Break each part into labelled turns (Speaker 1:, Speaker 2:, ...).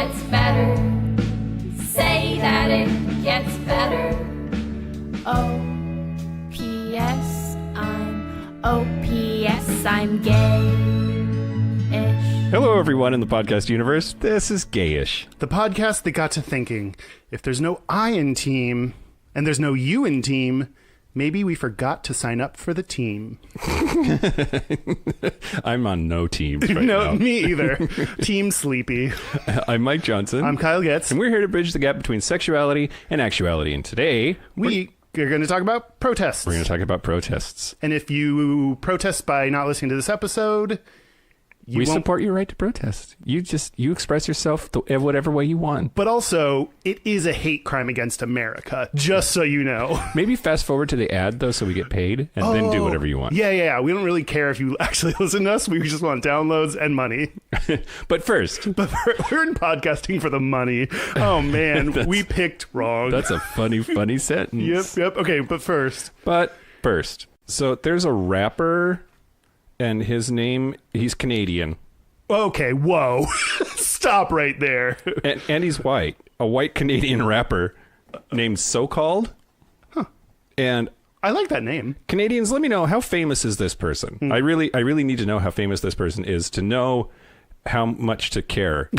Speaker 1: gets better. Say that it gets better. O-P-S, I'm O-P-S, I'm gay-ish.
Speaker 2: Hello, everyone in the podcast universe. This is Gayish.
Speaker 3: The podcast that got to thinking, if there's no I in team and there's no you in team, maybe we forgot to sign up for the team.
Speaker 2: I'm on no teams right
Speaker 3: No,
Speaker 2: now.
Speaker 3: me either. Team sleepy.
Speaker 2: I'm Mike Johnson.
Speaker 3: I'm Kyle Getz.
Speaker 2: And we're here to bridge the gap between sexuality and actuality. And today,
Speaker 3: We are going to talk about protests.
Speaker 2: we're going to talk about protests.
Speaker 3: And if you protest by not listening to this episode,
Speaker 2: We support your right to protest. You express yourself whatever way you want.
Speaker 3: But also, it is a hate crime against America, just so you know.
Speaker 2: Maybe fast forward to the ad, though, so we get paid, and then do whatever you want.
Speaker 3: Yeah. We don't really care if you actually listen to us. We just want downloads and money.
Speaker 2: But first,
Speaker 3: But we're in podcasting for the money. Oh, man. We picked wrong.
Speaker 2: that's a funny sentence.
Speaker 3: Yep. Okay, but first.
Speaker 2: So there's a rapper, and his name, he's Canadian.
Speaker 3: Okay, whoa. Stop right there.
Speaker 2: And he's white. A white Canadian rapper named So-Called.
Speaker 3: Huh.
Speaker 2: And
Speaker 3: I like that name.
Speaker 2: Canadians, let me know, how famous is this person? I really need to know how famous this person is to know how much to care.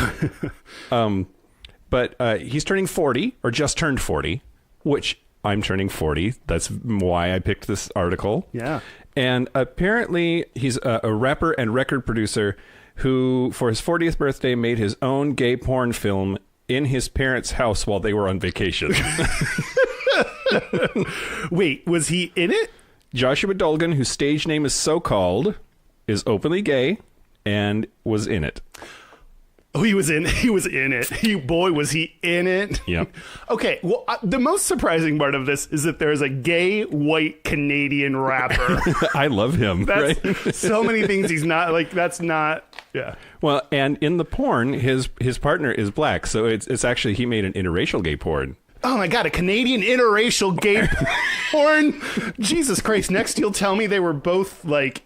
Speaker 2: But he's turning 40, or just turned 40, which I'm turning 40. That's why I picked this article.
Speaker 3: Yeah.
Speaker 2: And apparently he's a rapper and record producer who, for his 40th birthday, made his own gay porn film in his parents' house while they were on vacation.
Speaker 3: Wait, was he in it?
Speaker 2: Joshua Dolgan, whose stage name is So-Called, is openly gay and was in it.
Speaker 3: Oh, he was in it. Boy, was he in it.
Speaker 2: Yep.
Speaker 3: Okay, well, the most surprising part of this is that there's a gay white Canadian rapper.
Speaker 2: I love him.
Speaker 3: That's
Speaker 2: Right?
Speaker 3: so many things he's not, like, that's not, yeah.
Speaker 2: Well, and in the porn, his partner is black, so it's actually, he made an interracial gay porn.
Speaker 3: Oh my God, a Canadian interracial gay porn? Jesus Christ, next you'll tell me they were both, like,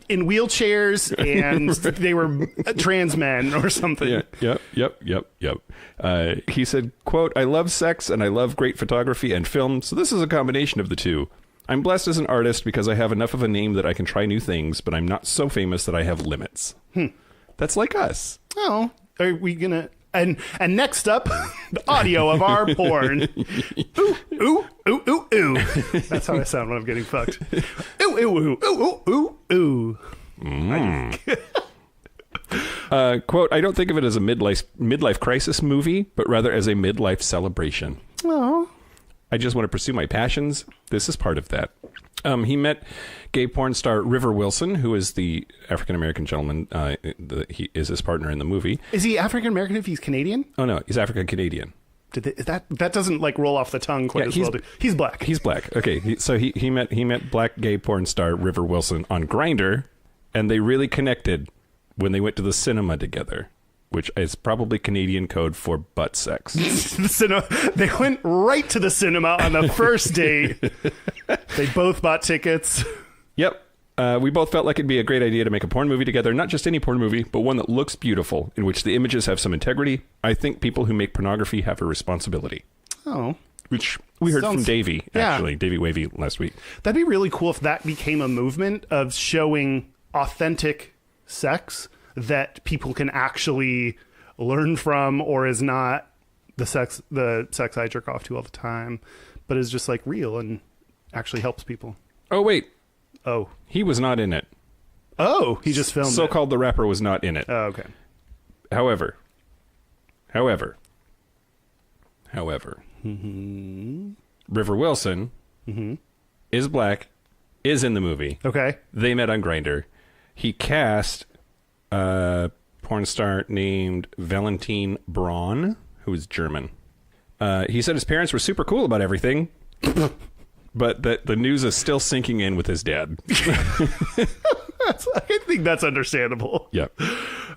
Speaker 3: in wheelchairs and they were trans men or something.
Speaker 2: Yeah, yep. He said, quote, "I love sex and I love great photography and film, so this is a combination of the two. I'm blessed as an artist because I have enough of a name that I can try new things, but I'm not so famous that I have limits." That's like us.
Speaker 3: Oh, are we gonna... And next up, the audio of our porn. Ooh, ooh, ooh, ooh, ooh. That's how I sound when I'm getting fucked. Ooh, ooh, ooh, ooh, ooh, ooh.
Speaker 2: Quote, "I don't think of it as a midlife crisis movie, but rather as a midlife celebration.
Speaker 3: Oh.
Speaker 2: I just want to pursue my passions. This is part of that." He met gay porn star River Wilson, who is the African-American gentleman. He is his partner in the movie.
Speaker 3: Is he African-American if he's Canadian?
Speaker 2: Oh, no, he's African-Canadian.
Speaker 3: That doesn't, like, roll off the tongue quite as well. He's black.
Speaker 2: He's black. Okay, so he met black gay porn star River Wilson on Grindr, and they really connected when they went to the cinema together, which is probably Canadian code for butt sex.
Speaker 3: They went right to the cinema on the first date. They both bought tickets.
Speaker 2: Yep. We both felt like it'd be a great idea to make a porn movie together, not just any porn movie, but one that looks beautiful, in which the images have some integrity. I think people who make pornography have a responsibility.
Speaker 3: Oh.
Speaker 2: Which we heard from Davey, actually.
Speaker 3: Yeah.
Speaker 2: Davey Wavy last week.
Speaker 3: That'd be really cool if that became a movement of showing authentic sex that people can actually learn from, or is not the sex I jerk off to all the time, but is just, like, real and actually helps people.
Speaker 2: Oh, wait.
Speaker 3: Oh.
Speaker 2: He was not in it.
Speaker 3: Oh, he just filmed
Speaker 2: So-Called the rapper was not in it.
Speaker 3: Oh, okay.
Speaker 2: However, River Wilson is black, is in the movie.
Speaker 3: Okay.
Speaker 2: They met on Grindr. He cast a porn star named Valentine Braun, who is German. He said his parents were super cool about everything, but that the news is still sinking in with his dad.
Speaker 3: I think that's understandable.
Speaker 2: Yep.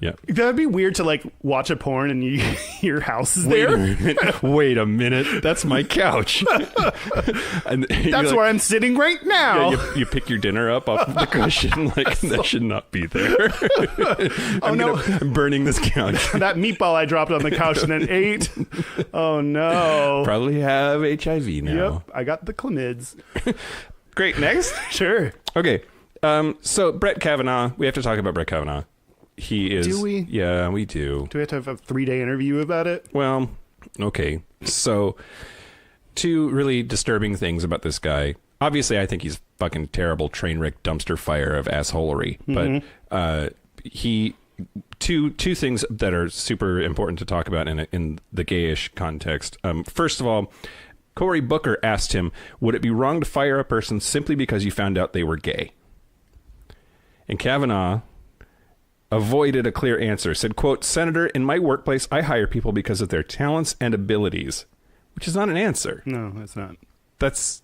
Speaker 2: Yeah.
Speaker 3: That'd be weird to like watch a porn and your house is there.
Speaker 2: Wait a minute. That's my couch. And
Speaker 3: That's where I'm sitting right now.
Speaker 2: Yeah, you pick your dinner up off of the cushion. Like, that should not be there. I'm burning this couch.
Speaker 3: That meatball I dropped on the couch and then ate. Oh, no.
Speaker 2: Probably have HIV now.
Speaker 3: Yep. I got the chlamyds.
Speaker 2: Great. Next.
Speaker 3: Sure.
Speaker 2: Okay. So Brett Kavanaugh, we have to talk about Brett Kavanaugh. He is.
Speaker 3: Do we?
Speaker 2: Yeah, we do.
Speaker 3: Do we have to have a 3-day interview about it?
Speaker 2: Well, okay. So, two really disturbing things about this guy. Obviously, I think he's fucking terrible train wreck dumpster fire of assholery.
Speaker 3: Mm-hmm.
Speaker 2: But two things that are super important to talk about in the gayish context. First of all, Cory Booker asked him, would it be wrong to fire a person simply because you found out they were gay? And Kavanaugh avoided a clear answer, said, quote, Senator, in my workplace, I hire people because of their talents and abilities, which is not an answer.
Speaker 3: No, that's not.
Speaker 2: That's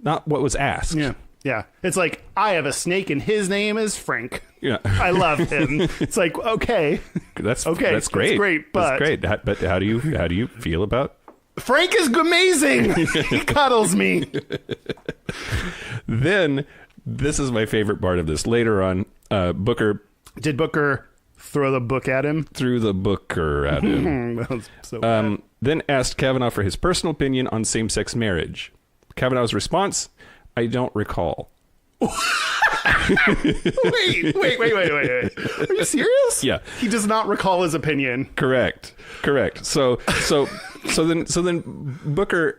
Speaker 2: not what was asked.
Speaker 3: Yeah. Yeah. It's like, I have a snake and his name is Frank.
Speaker 2: Yeah.
Speaker 3: I love him. It's like, okay.
Speaker 2: That's
Speaker 3: okay.
Speaker 2: That's great.
Speaker 3: That's great. But
Speaker 2: that's great. But how do you feel about
Speaker 3: Frank is amazing. He cuddles me.
Speaker 2: Then, this is my favorite part of this. Later on, Booker...
Speaker 3: Did Booker throw the book at him?
Speaker 2: Threw the Booker at him.
Speaker 3: That was so bad.
Speaker 2: Then asked Kavanaugh for his personal opinion on same-sex marriage. Kavanaugh's response, I don't recall.
Speaker 3: Wait. Are you serious?
Speaker 2: Yeah.
Speaker 3: He does not recall his opinion.
Speaker 2: Correct. So then Booker,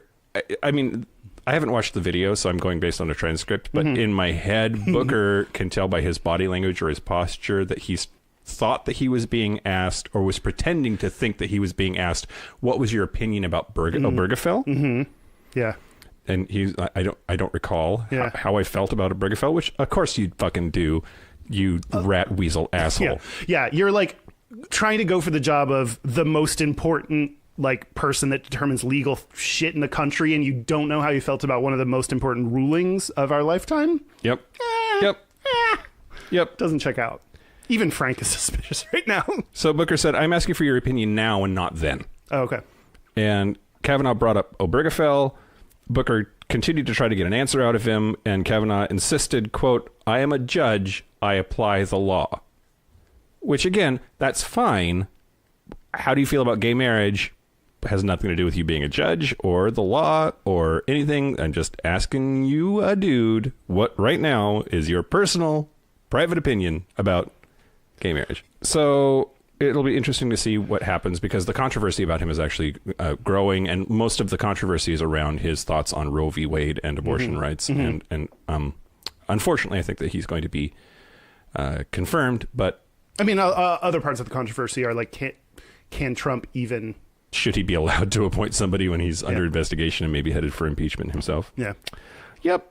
Speaker 2: I mean, I haven't watched the video, so I'm going based on a transcript, but in my head, Booker can tell by his body language or his posture that he's thought that he was being asked, or was pretending to think that he was being asked, what was your opinion about Obergefell?
Speaker 3: Mm-hmm. Yeah.
Speaker 2: And I don't recall how I felt about Obergefell, which of course you'd fucking do, you rat weasel asshole.
Speaker 3: Yeah. You're like trying to go for the job of the most important like person that determines legal shit in the country, and you don't know how you felt about one of the most important rulings of our lifetime.
Speaker 2: Yep.
Speaker 3: Doesn't check out. Even Frank is suspicious right now.
Speaker 2: So Booker said, I'm asking for your opinion now and not then.
Speaker 3: Oh, okay.
Speaker 2: And Kavanaugh brought up Obergefell. Booker continued to try to get an answer out of him, and Kavanaugh insisted, quote, I am a judge, I apply the law. Which, again, that's fine. How do you feel about gay marriage? It has nothing to do with you being a judge or the law or anything. I'm just asking you, a dude, what right now is your personal, private opinion about gay marriage? So it'll be interesting to see what happens, because the controversy about him is actually growing, and most of the controversy is around his thoughts on Roe v. Wade and abortion rights. And unfortunately, I think that he's going to be confirmed. But
Speaker 3: I mean, other parts of the controversy are like, can Trump even...
Speaker 2: Should he be allowed to appoint somebody when he's under investigation and maybe headed for impeachment himself?
Speaker 3: Yeah.
Speaker 2: Yep.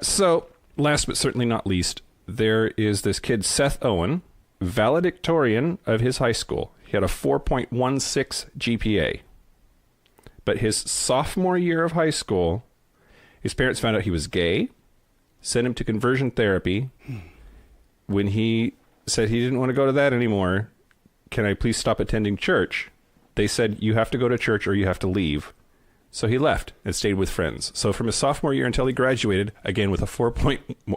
Speaker 2: So, last but certainly not least, there is this kid, Seth Owen, valedictorian of his high school. He had a 4.16 GPA. But his sophomore year of high school, his parents found out he was gay, sent him to conversion therapy. When he said he didn't want to go to that anymore, can I please stop attending church? They said, you have to go to church or you have to leave. So he left and stayed with friends. So from his sophomore year until he graduated, again with a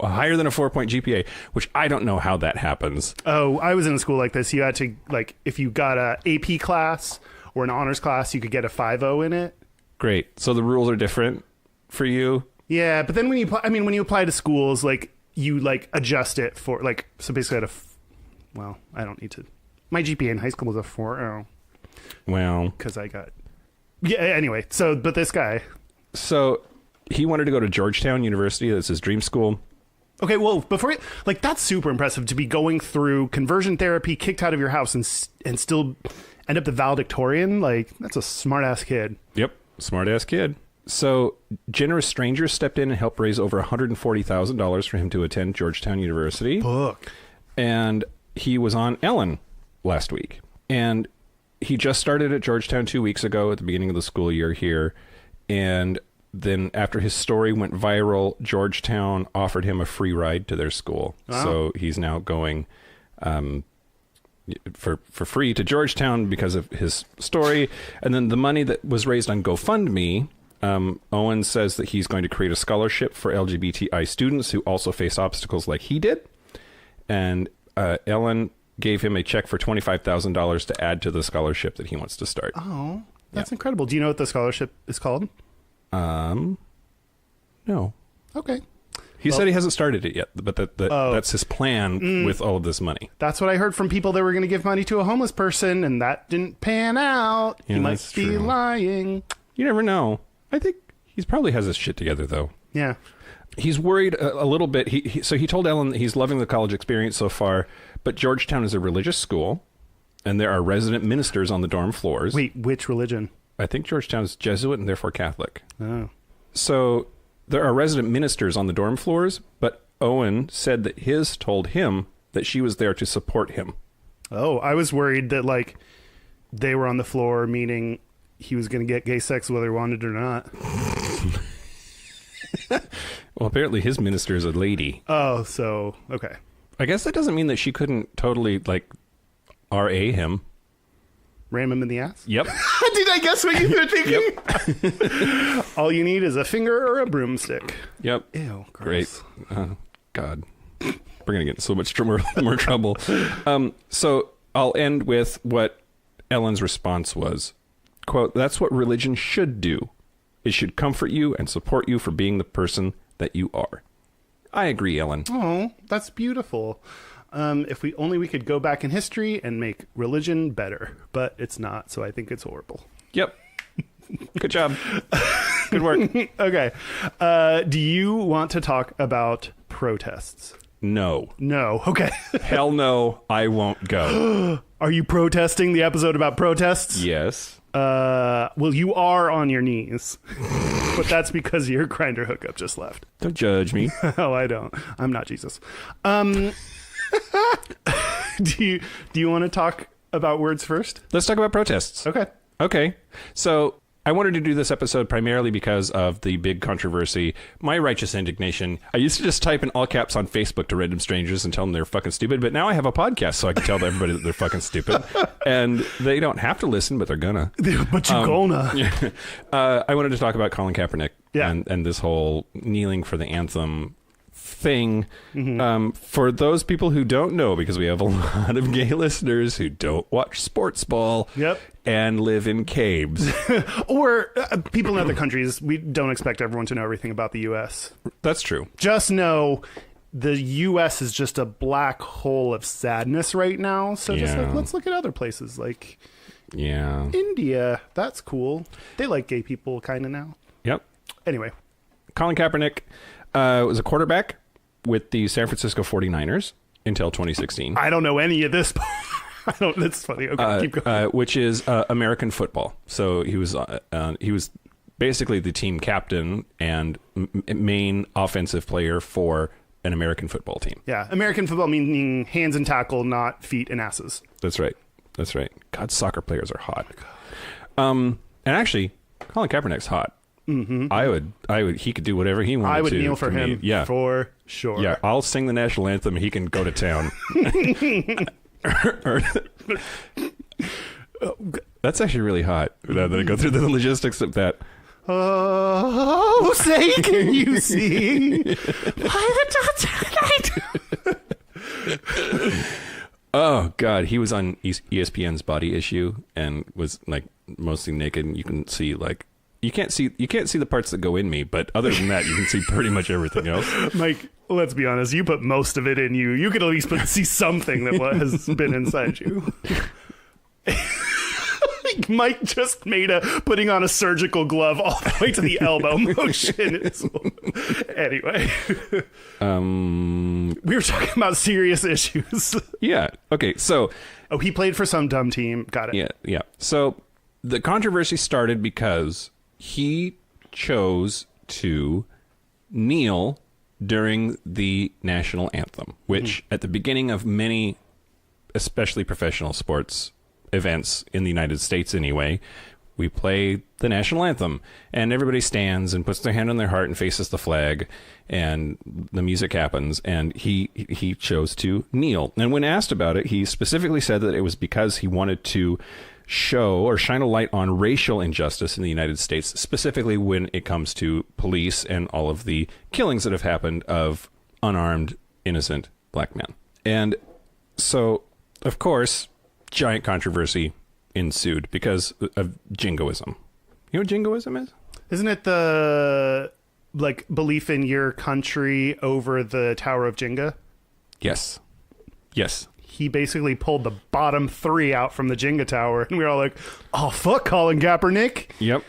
Speaker 2: higher than a 4-point GPA, which I don't know how that happens.
Speaker 3: Oh, I was in a school like this. You had to, like, if you got a AP class or an honors class, you could get a 5.0 in it.
Speaker 2: Great. So the rules are different for you?
Speaker 3: Yeah, but then when you apply to schools, like, you, like, adjust it for, like, so basically I had well, I don't need to. My GPA in high school was a 4.0.
Speaker 2: Well,
Speaker 3: because I got... Yeah, anyway. So, but this guy...
Speaker 2: So, he wanted to go to Georgetown University. That's his dream school.
Speaker 3: Okay, well, before... Like, that's super impressive to be going through conversion therapy, kicked out of your house, and still end up the valedictorian. Like, that's a smart-ass kid.
Speaker 2: Yep, smart-ass kid. So, generous strangers stepped in and helped raise over $140,000 for him to attend Georgetown University.
Speaker 3: Book.
Speaker 2: And he was on Ellen last week. And he just started at Georgetown 2 weeks ago at the beginning of the school year here. And then after his story went viral, Georgetown offered him a free ride to their school. Wow. So he's now going for free to Georgetown because of his story. And then the money that was raised on GoFundMe, Owen says that he's going to create a scholarship for LGBTI students who also face obstacles like he did. And Ellen gave him a check for $25,000 to add to the scholarship that he wants to start.
Speaker 3: Oh, that's incredible. Do you know what the scholarship is called?
Speaker 2: No.
Speaker 3: Okay.
Speaker 2: He said he hasn't started it yet, but that's his plan with all of this money.
Speaker 3: That's what I heard from people that were going to give money to a homeless person, and that didn't pan out.
Speaker 2: Yeah,
Speaker 3: he might
Speaker 2: that's
Speaker 3: be
Speaker 2: true.
Speaker 3: lying.
Speaker 2: You never know. I think he probably has his shit together, though.
Speaker 3: Yeah.
Speaker 2: He's worried a little bit. So he told Ellen that he's loving the college experience so far, but Georgetown is a religious school, and there are resident ministers on the dorm floors.
Speaker 3: Wait, which religion?
Speaker 2: I think Georgetown is Jesuit and therefore Catholic.
Speaker 3: Oh.
Speaker 2: So there are resident ministers on the dorm floors, but Owen said that his told him that she was there to support him.
Speaker 3: Oh, I was worried that, like, they were on the floor, meaning he was going to get gay sex whether he wanted or not.
Speaker 2: Well, apparently his minister is a lady.
Speaker 3: Oh, so, okay.
Speaker 2: I guess that doesn't mean that she couldn't totally, like, R.A. him.
Speaker 3: Ram him in the ass?
Speaker 2: Yep.
Speaker 3: Did I guess what you were thinking? All you need is a finger or a broomstick.
Speaker 2: Yep.
Speaker 3: Ew,
Speaker 2: Great.
Speaker 3: gross.
Speaker 2: God. We're going to get in so much more trouble. So I'll end with what Ellen's response was. Quote, "That's what religion should do. It should comfort you and support you for being the person that you are." I agree, Ellen.
Speaker 3: Oh, that's beautiful. If we could go back in history and make religion better, but it's not, so I think it's horrible.
Speaker 2: Yep. Good job. Good work.
Speaker 3: Okay. Do you want to talk about protests?
Speaker 2: No.
Speaker 3: No. Okay.
Speaker 2: Hell no, I won't go.
Speaker 3: Are you protesting the episode about protests?
Speaker 2: Yes.
Speaker 3: Well, you are on your knees, but that's because your Grindr hookup just left.
Speaker 2: Don't judge me.
Speaker 3: Oh, I don't. I'm not Jesus. Do you want to talk about words first?
Speaker 2: Let's talk about protests.
Speaker 3: Okay.
Speaker 2: Okay. So I wanted to do this episode primarily because of the big controversy, my righteous indignation. I used to just type in all caps on Facebook to random strangers and tell them they're fucking stupid, but now I have a podcast so I can tell everybody that they're fucking stupid. And they don't have to listen, but they're gonna.
Speaker 3: But you gonna.
Speaker 2: I wanted to talk about Colin Kaepernick
Speaker 3: Yeah.
Speaker 2: and this whole kneeling for the anthem thing.
Speaker 3: Mm-hmm.
Speaker 2: For those people who don't know, because we have a lot of gay listeners who don't watch sports ball
Speaker 3: Yep.
Speaker 2: and live in caves.
Speaker 3: Or people in other countries, we don't expect everyone to know everything about the U.S.
Speaker 2: That's true.
Speaker 3: Just know the U.S. is just a black hole of sadness right now. So just
Speaker 2: Yeah.
Speaker 3: let's look at other places like
Speaker 2: Yeah.
Speaker 3: India. That's cool. They like gay people kind of now.
Speaker 2: Yep.
Speaker 3: Anyway.
Speaker 2: Colin Kaepernick was a quarterback with the San Francisco 49ers until 2016.
Speaker 3: I don't know any of this. I don't. That's funny. Okay, keep going.
Speaker 2: Which is American football. So he was basically the team captain and main offensive player for an American football team.
Speaker 3: Yeah, American football meaning hands and tackle, not feet and asses.
Speaker 2: That's right. That's right. God, soccer players are hot. And actually, Colin Kaepernick's hot. Mm-hmm. I would. He could do whatever he wanted to.
Speaker 3: I would kneel for him.
Speaker 2: Me. Yeah,
Speaker 3: for sure.
Speaker 2: Yeah, I'll sing the national anthem. He can go to town. That's actually really hot. Now that I go through the logistics of that.
Speaker 3: Oh, say, can you see? Why the tonight?
Speaker 2: Oh God, he was on ESPN's Body Issue and was like mostly naked. And you can see like you can't see the parts that go in me, but other than that, you can see pretty much everything else.
Speaker 3: Mike, let's be honest. You put most of it in you. You could at least see something that has been inside you. Mike just made a putting on a surgical glove all the way to the elbow motion. Anyway, we were talking about serious issues.
Speaker 2: Yeah. Okay. So.
Speaker 3: Oh, he played for some dumb team. Got it.
Speaker 2: Yeah. Yeah. So the controversy started because he chose to kneel during the national anthem, which at the beginning of many, especially professional sports events in the United States anyway, we play the national anthem, and everybody stands and puts their hand on their heart and faces the flag, and the music happens, and he chose to kneel. And when asked about it, he specifically said that it was because he wanted to show or shine a light on racial injustice in the United States, specifically when it comes to police and all of the killings that have happened of unarmed, innocent black men. And so, of course, giant controversy ensued because of jingoism. You know what jingoism is?
Speaker 3: Isn't it the like belief in your country over the Tower of Jenga?
Speaker 2: Yes.
Speaker 3: He basically pulled the bottom 3 out from the Jenga tower, and we were all like, "Oh fuck, Colin Kaepernick."
Speaker 2: Yep.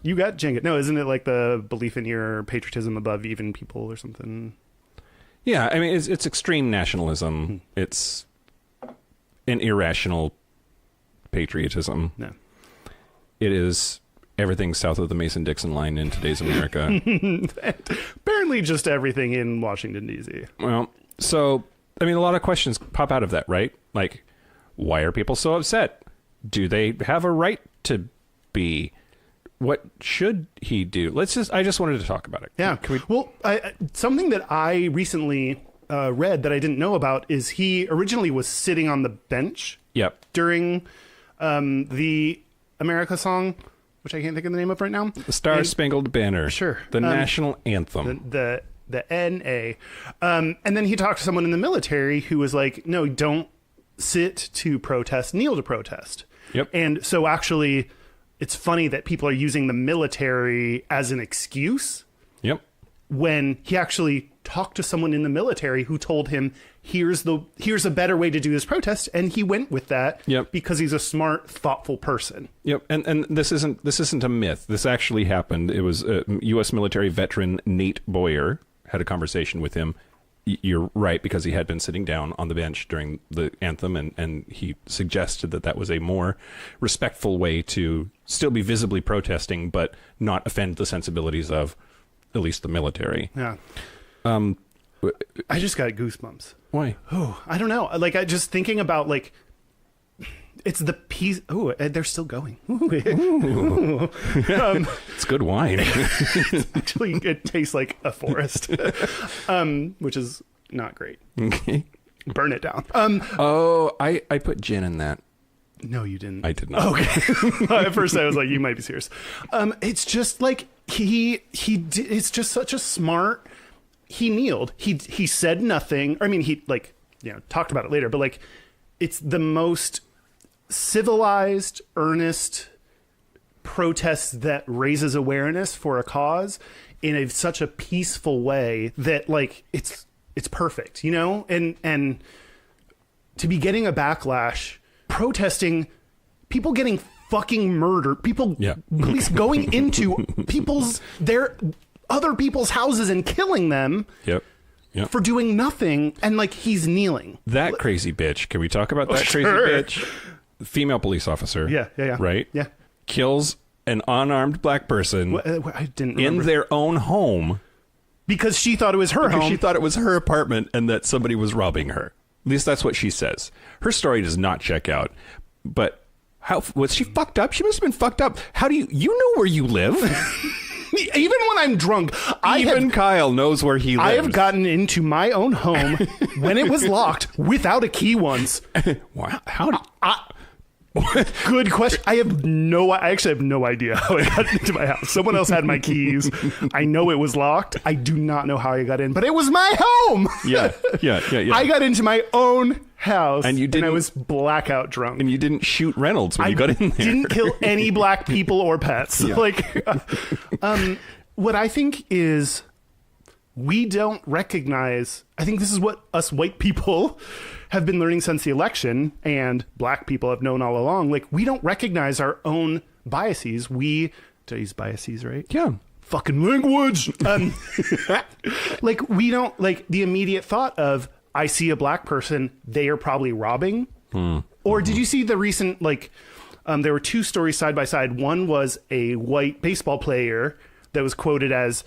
Speaker 3: You got Jenga. No, isn't it like the belief in your patriotism above even people or something?
Speaker 2: Yeah, I mean, it's extreme nationalism. It's an irrational patriotism.
Speaker 3: No.
Speaker 2: It is everything south of the Mason-Dixon line in today's America.
Speaker 3: Apparently just everything in Washington, D.C.
Speaker 2: Well, so, I mean, a lot of questions pop out of that, right? Like, why are people so upset? Do they have a right to be? What should he do? I just wanted to talk about it.
Speaker 3: Yeah. Well, something that I recently read that I didn't know about is he originally was sitting on the bench.
Speaker 2: Yep.
Speaker 3: During the America song, which I can't think of the name of right now.
Speaker 2: The Star-Spangled Banner.
Speaker 3: Sure.
Speaker 2: The national anthem.
Speaker 3: The NA. And then he talked to someone in the military who was like, no, don't sit to protest, kneel to protest.
Speaker 2: Yep.
Speaker 3: And so actually, it's funny that people are using the military as an excuse.
Speaker 2: Yep.
Speaker 3: When he actually talked to someone in the military who told him, here's a better way to do this protest, and he went with that.
Speaker 2: Yep.
Speaker 3: Because he's a smart, thoughtful person.
Speaker 2: Yep. And this isn't a myth. This actually happened. It was U.S. military veteran Nate Boyer had a conversation with him. You're right, because he had been sitting down on the bench during the anthem, and he suggested that was a more respectful way to still be visibly protesting, but not offend the sensibilities of at least the military.
Speaker 3: Yeah. I just got goosebumps.
Speaker 2: Why?
Speaker 3: Oh, I don't know. Like, I just thinking about, like, it's the piece. Oh, they're still going. Ooh.
Speaker 2: It's good wine.
Speaker 3: Actually, it tastes like a forest, which is not great.
Speaker 2: Okay.
Speaker 3: Burn it down.
Speaker 2: I put gin in that.
Speaker 3: No, you didn't.
Speaker 2: I did not.
Speaker 3: Okay. At first, I was like, you might be serious. It's just like he did. It's just such a smart. He kneeled. He said nothing. I mean, he talked about it later, but like, it's the most civilized, earnest protest that raises awareness for a cause in such a peaceful way that, like, it's perfect, and to be getting a backlash, protesting, people getting fucking murdered, police going into other people's houses and killing them.
Speaker 2: Yep.
Speaker 3: For doing nothing, and like, he's kneeling.
Speaker 2: That crazy bitch. Can we talk about that crazy bitch? Female police officer.
Speaker 3: Yeah.
Speaker 2: Right?
Speaker 3: Yeah.
Speaker 2: Kills an unarmed black person
Speaker 3: I didn't remember.
Speaker 2: in their own home.
Speaker 3: Because she thought it was her home.
Speaker 2: She thought it was her apartment and that somebody was robbing her. At least that's what she says. Her story does not check out. But how was she fucked up? She must have been fucked up. How do you know where you live?
Speaker 3: Even when I'm drunk,
Speaker 2: Kyle knows where he lives.
Speaker 3: I have gotten into my own home when it was locked without a key once.
Speaker 2: Wow.
Speaker 3: Good question. I actually have no idea how I got into my house. Someone else had my keys. I know it was locked. I do not know how I got in, but it was my home.
Speaker 2: Yeah.
Speaker 3: I got into my own house,
Speaker 2: and
Speaker 3: I was blackout drunk.
Speaker 2: And you didn't shoot Reynolds when you got in there.
Speaker 3: Didn't kill any black people or pets.
Speaker 2: Yeah.
Speaker 3: What I think is, we don't recognize, I think this is what us white people have been learning since the election, and black people have known all along. Like, we don't recognize our own biases. Did I use biases right?
Speaker 2: Yeah.
Speaker 3: Fucking language. Like, we don't, like, the immediate thought of, I see a black person, they are probably robbing. Or did you see the recent, there were two stories side by side. One was a white baseball player that was quoted as,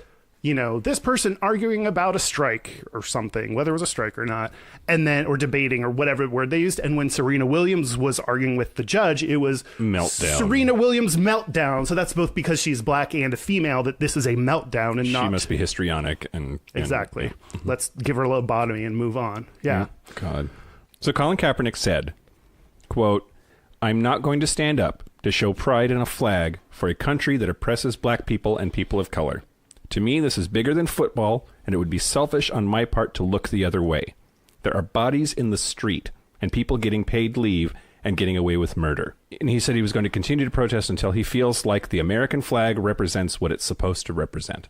Speaker 3: this person arguing about a strike or something, whether it was a strike or not, and then, or debating or whatever word they used. And when Serena Williams was arguing with the judge, it was
Speaker 2: meltdown.
Speaker 3: Serena Williams meltdown. So that's both because she's black and a female, that this is a meltdown and not.
Speaker 2: She must be histrionic and
Speaker 3: exactly.
Speaker 2: Yeah.
Speaker 3: Let's give her a lobotomy and move on. Yeah.
Speaker 2: God. So Colin Kaepernick said, quote, "I'm not going to stand up to show pride in a flag for a country that oppresses black people and people of color. To me, this is bigger than football, and it would be selfish on my part to look the other way. There are bodies in the street and people getting paid leave and getting away with murder." And he said he was going to continue to protest until he feels like the American flag represents what it's supposed to represent.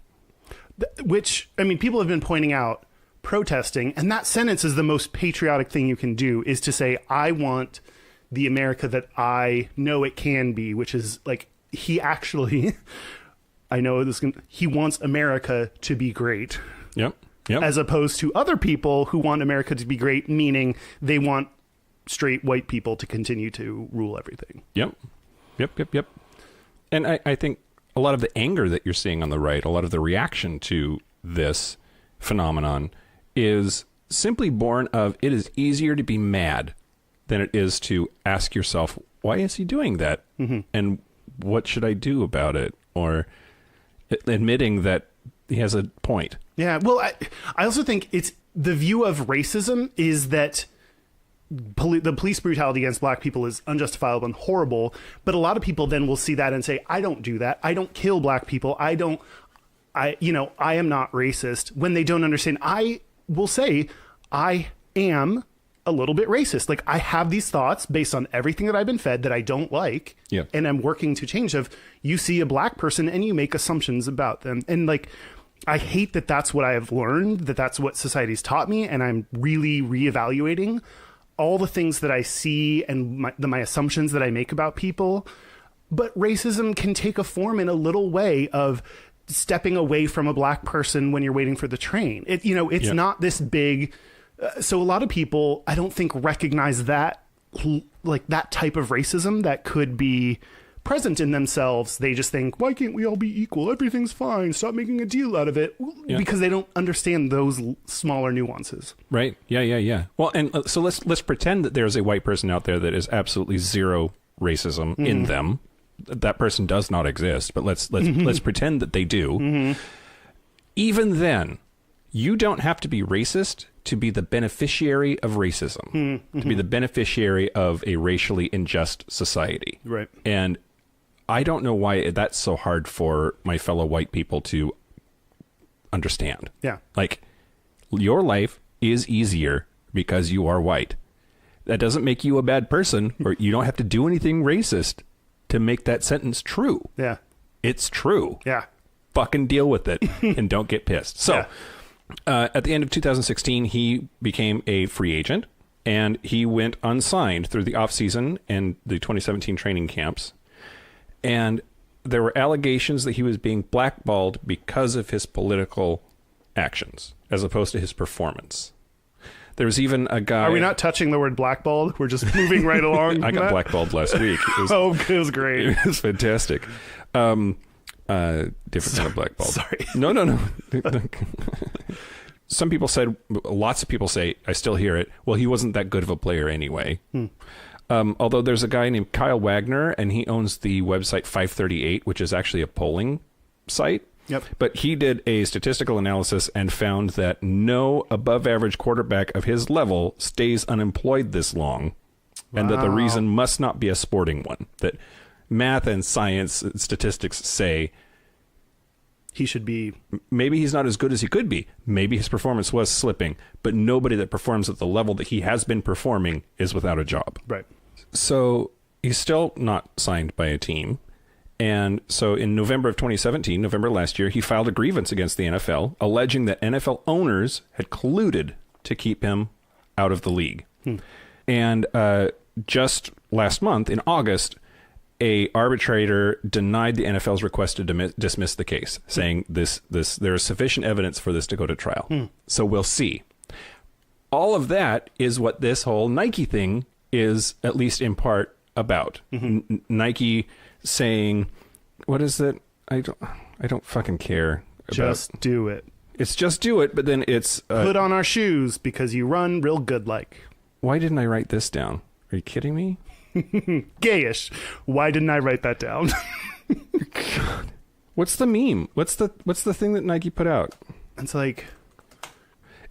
Speaker 3: Which, I mean, people have been pointing out protesting, and that sentence is the most patriotic thing you can do, is to say, I want the America that I know it can be, which is like, he actually... I know this. He wants America to be great.
Speaker 2: Yep.
Speaker 3: As opposed to other people who want America to be great, meaning they want straight white people to continue to rule everything.
Speaker 2: Yep. And I think a lot of the anger that you're seeing on the right, a lot of the reaction to this phenomenon is simply born of, it is easier to be mad than it is to ask yourself, why is he doing that? Mm-hmm. And what should I do about it? Or admitting that he has a point. Yeah.
Speaker 3: Well, I also think it's the view of racism is that the police brutality against black people is unjustifiable and horrible. But a lot of people then will see that and say, I don't do that. I don't kill black people. I am not racist, when they don't understand. I will say I am a little bit racist. Like, I have these thoughts based on everything that I've been fed that I don't like.
Speaker 2: Yeah.
Speaker 3: And I'm working to change. You see a black person and you make assumptions about them. And like, I hate that that's what I have learned, that that's what society's taught me. And I'm really reevaluating all the things that I see and my assumptions that I make about people. But racism can take a form in a little way of stepping away from a black person when you're waiting for the train. It's not this big... So a lot of people, I don't think, recognize that, like that type of racism that could be present in themselves. They just think, why can't we all be equal? Everything's fine. Stop making a deal out of it. Yeah. Because they don't understand those smaller nuances.
Speaker 2: Right. Yeah. Well, and so let's pretend that there's a white person out there that is absolutely zero racism in them. That person does not exist, but let's pretend that they do. Mm-hmm. Even then, you don't have to be racist to be the beneficiary of racism, to be the beneficiary of a racially unjust society.
Speaker 3: Right.
Speaker 2: And I don't know why that's so hard for my fellow white people to understand.
Speaker 3: Yeah.
Speaker 2: Like, your life is easier because you are white. That doesn't make you a bad person, or you don't have to do anything racist to make that sentence true.
Speaker 3: Yeah.
Speaker 2: It's true.
Speaker 3: Yeah.
Speaker 2: Fucking deal with it and don't get pissed. So...
Speaker 3: Yeah.
Speaker 2: At the end of 2016, he became a free agent, and he went unsigned through the offseason and the 2017 training camps. And there were allegations that he was being blackballed because of his political actions, as opposed to his performance. There was even a guy...
Speaker 3: Are we not touching the word blackballed? We're just moving right along.
Speaker 2: I got blackballed last week.
Speaker 3: It was great.
Speaker 2: It was fantastic. Different kind of blackball.
Speaker 3: Sorry.
Speaker 2: No. Some people said, lots of people say, I still hear it, well, he wasn't that good of a player anyway. Although there's a guy named Kyle Wagner, and he owns the website 538, which is actually a polling site.
Speaker 3: Yep.
Speaker 2: But he did a statistical analysis and found that no above average quarterback of his level stays unemployed this long. Wow. And that the reason must not be a sporting one. That math and science and statistics say
Speaker 3: he should be...
Speaker 2: Maybe he's not as good as he could be. Maybe his performance was slipping. But nobody that performs at the level that he has been performing is without a job.
Speaker 3: Right.
Speaker 2: So he's still not signed by a team. And so in November of 2017, November last year, he filed a grievance against the NFL, alleging that NFL owners had colluded to keep him out of the league. And just last month, in August, a arbitrator denied the NFL's request to dismiss the case, saying there is sufficient evidence for this to go to trial. So we'll see. All of that is what this whole Nike thing is, at least in part, about. Nike saying, what is it? I don't fucking care.
Speaker 3: Just do it.
Speaker 2: It's just do it, but then it's...
Speaker 3: Put on our shoes because you run real good like.
Speaker 2: Why didn't I write this down? Are you kidding me?
Speaker 3: Gayish. Why didn't I write that down?
Speaker 2: God. What's the meme? What's the thing that Nike put out?
Speaker 3: It's like...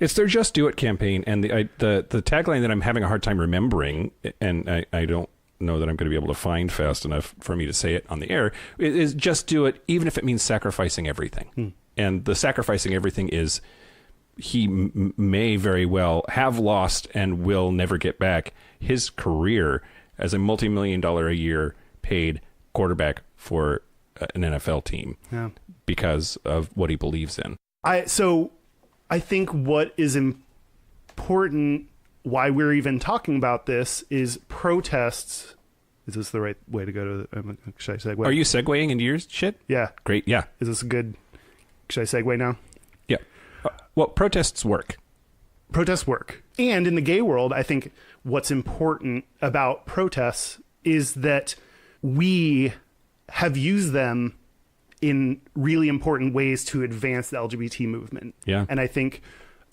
Speaker 2: It's their Just Do It campaign, and the tagline that I'm having a hard time remembering, and I don't know that I'm going to be able to find fast enough for me to say it on the air, is just do it, even if it means sacrificing everything. And the sacrificing everything is he may very well have lost and will never get back his career as a multi-million-dollar a year paid quarterback for an NFL team because of what he believes in.
Speaker 3: I think what is important, why we're even talking about this, is protests. Is this the right way to go to? Should I segue?
Speaker 2: Are you segueing into your shit?
Speaker 3: Yeah.
Speaker 2: Great. Yeah.
Speaker 3: Is this a good? Should I segue now?
Speaker 2: Yeah. Well, protests work.
Speaker 3: Protests work. And in the gay world, I think what's important about protests is that we have used them in really important ways to advance the LGBT movement.
Speaker 2: Yeah.
Speaker 3: And I think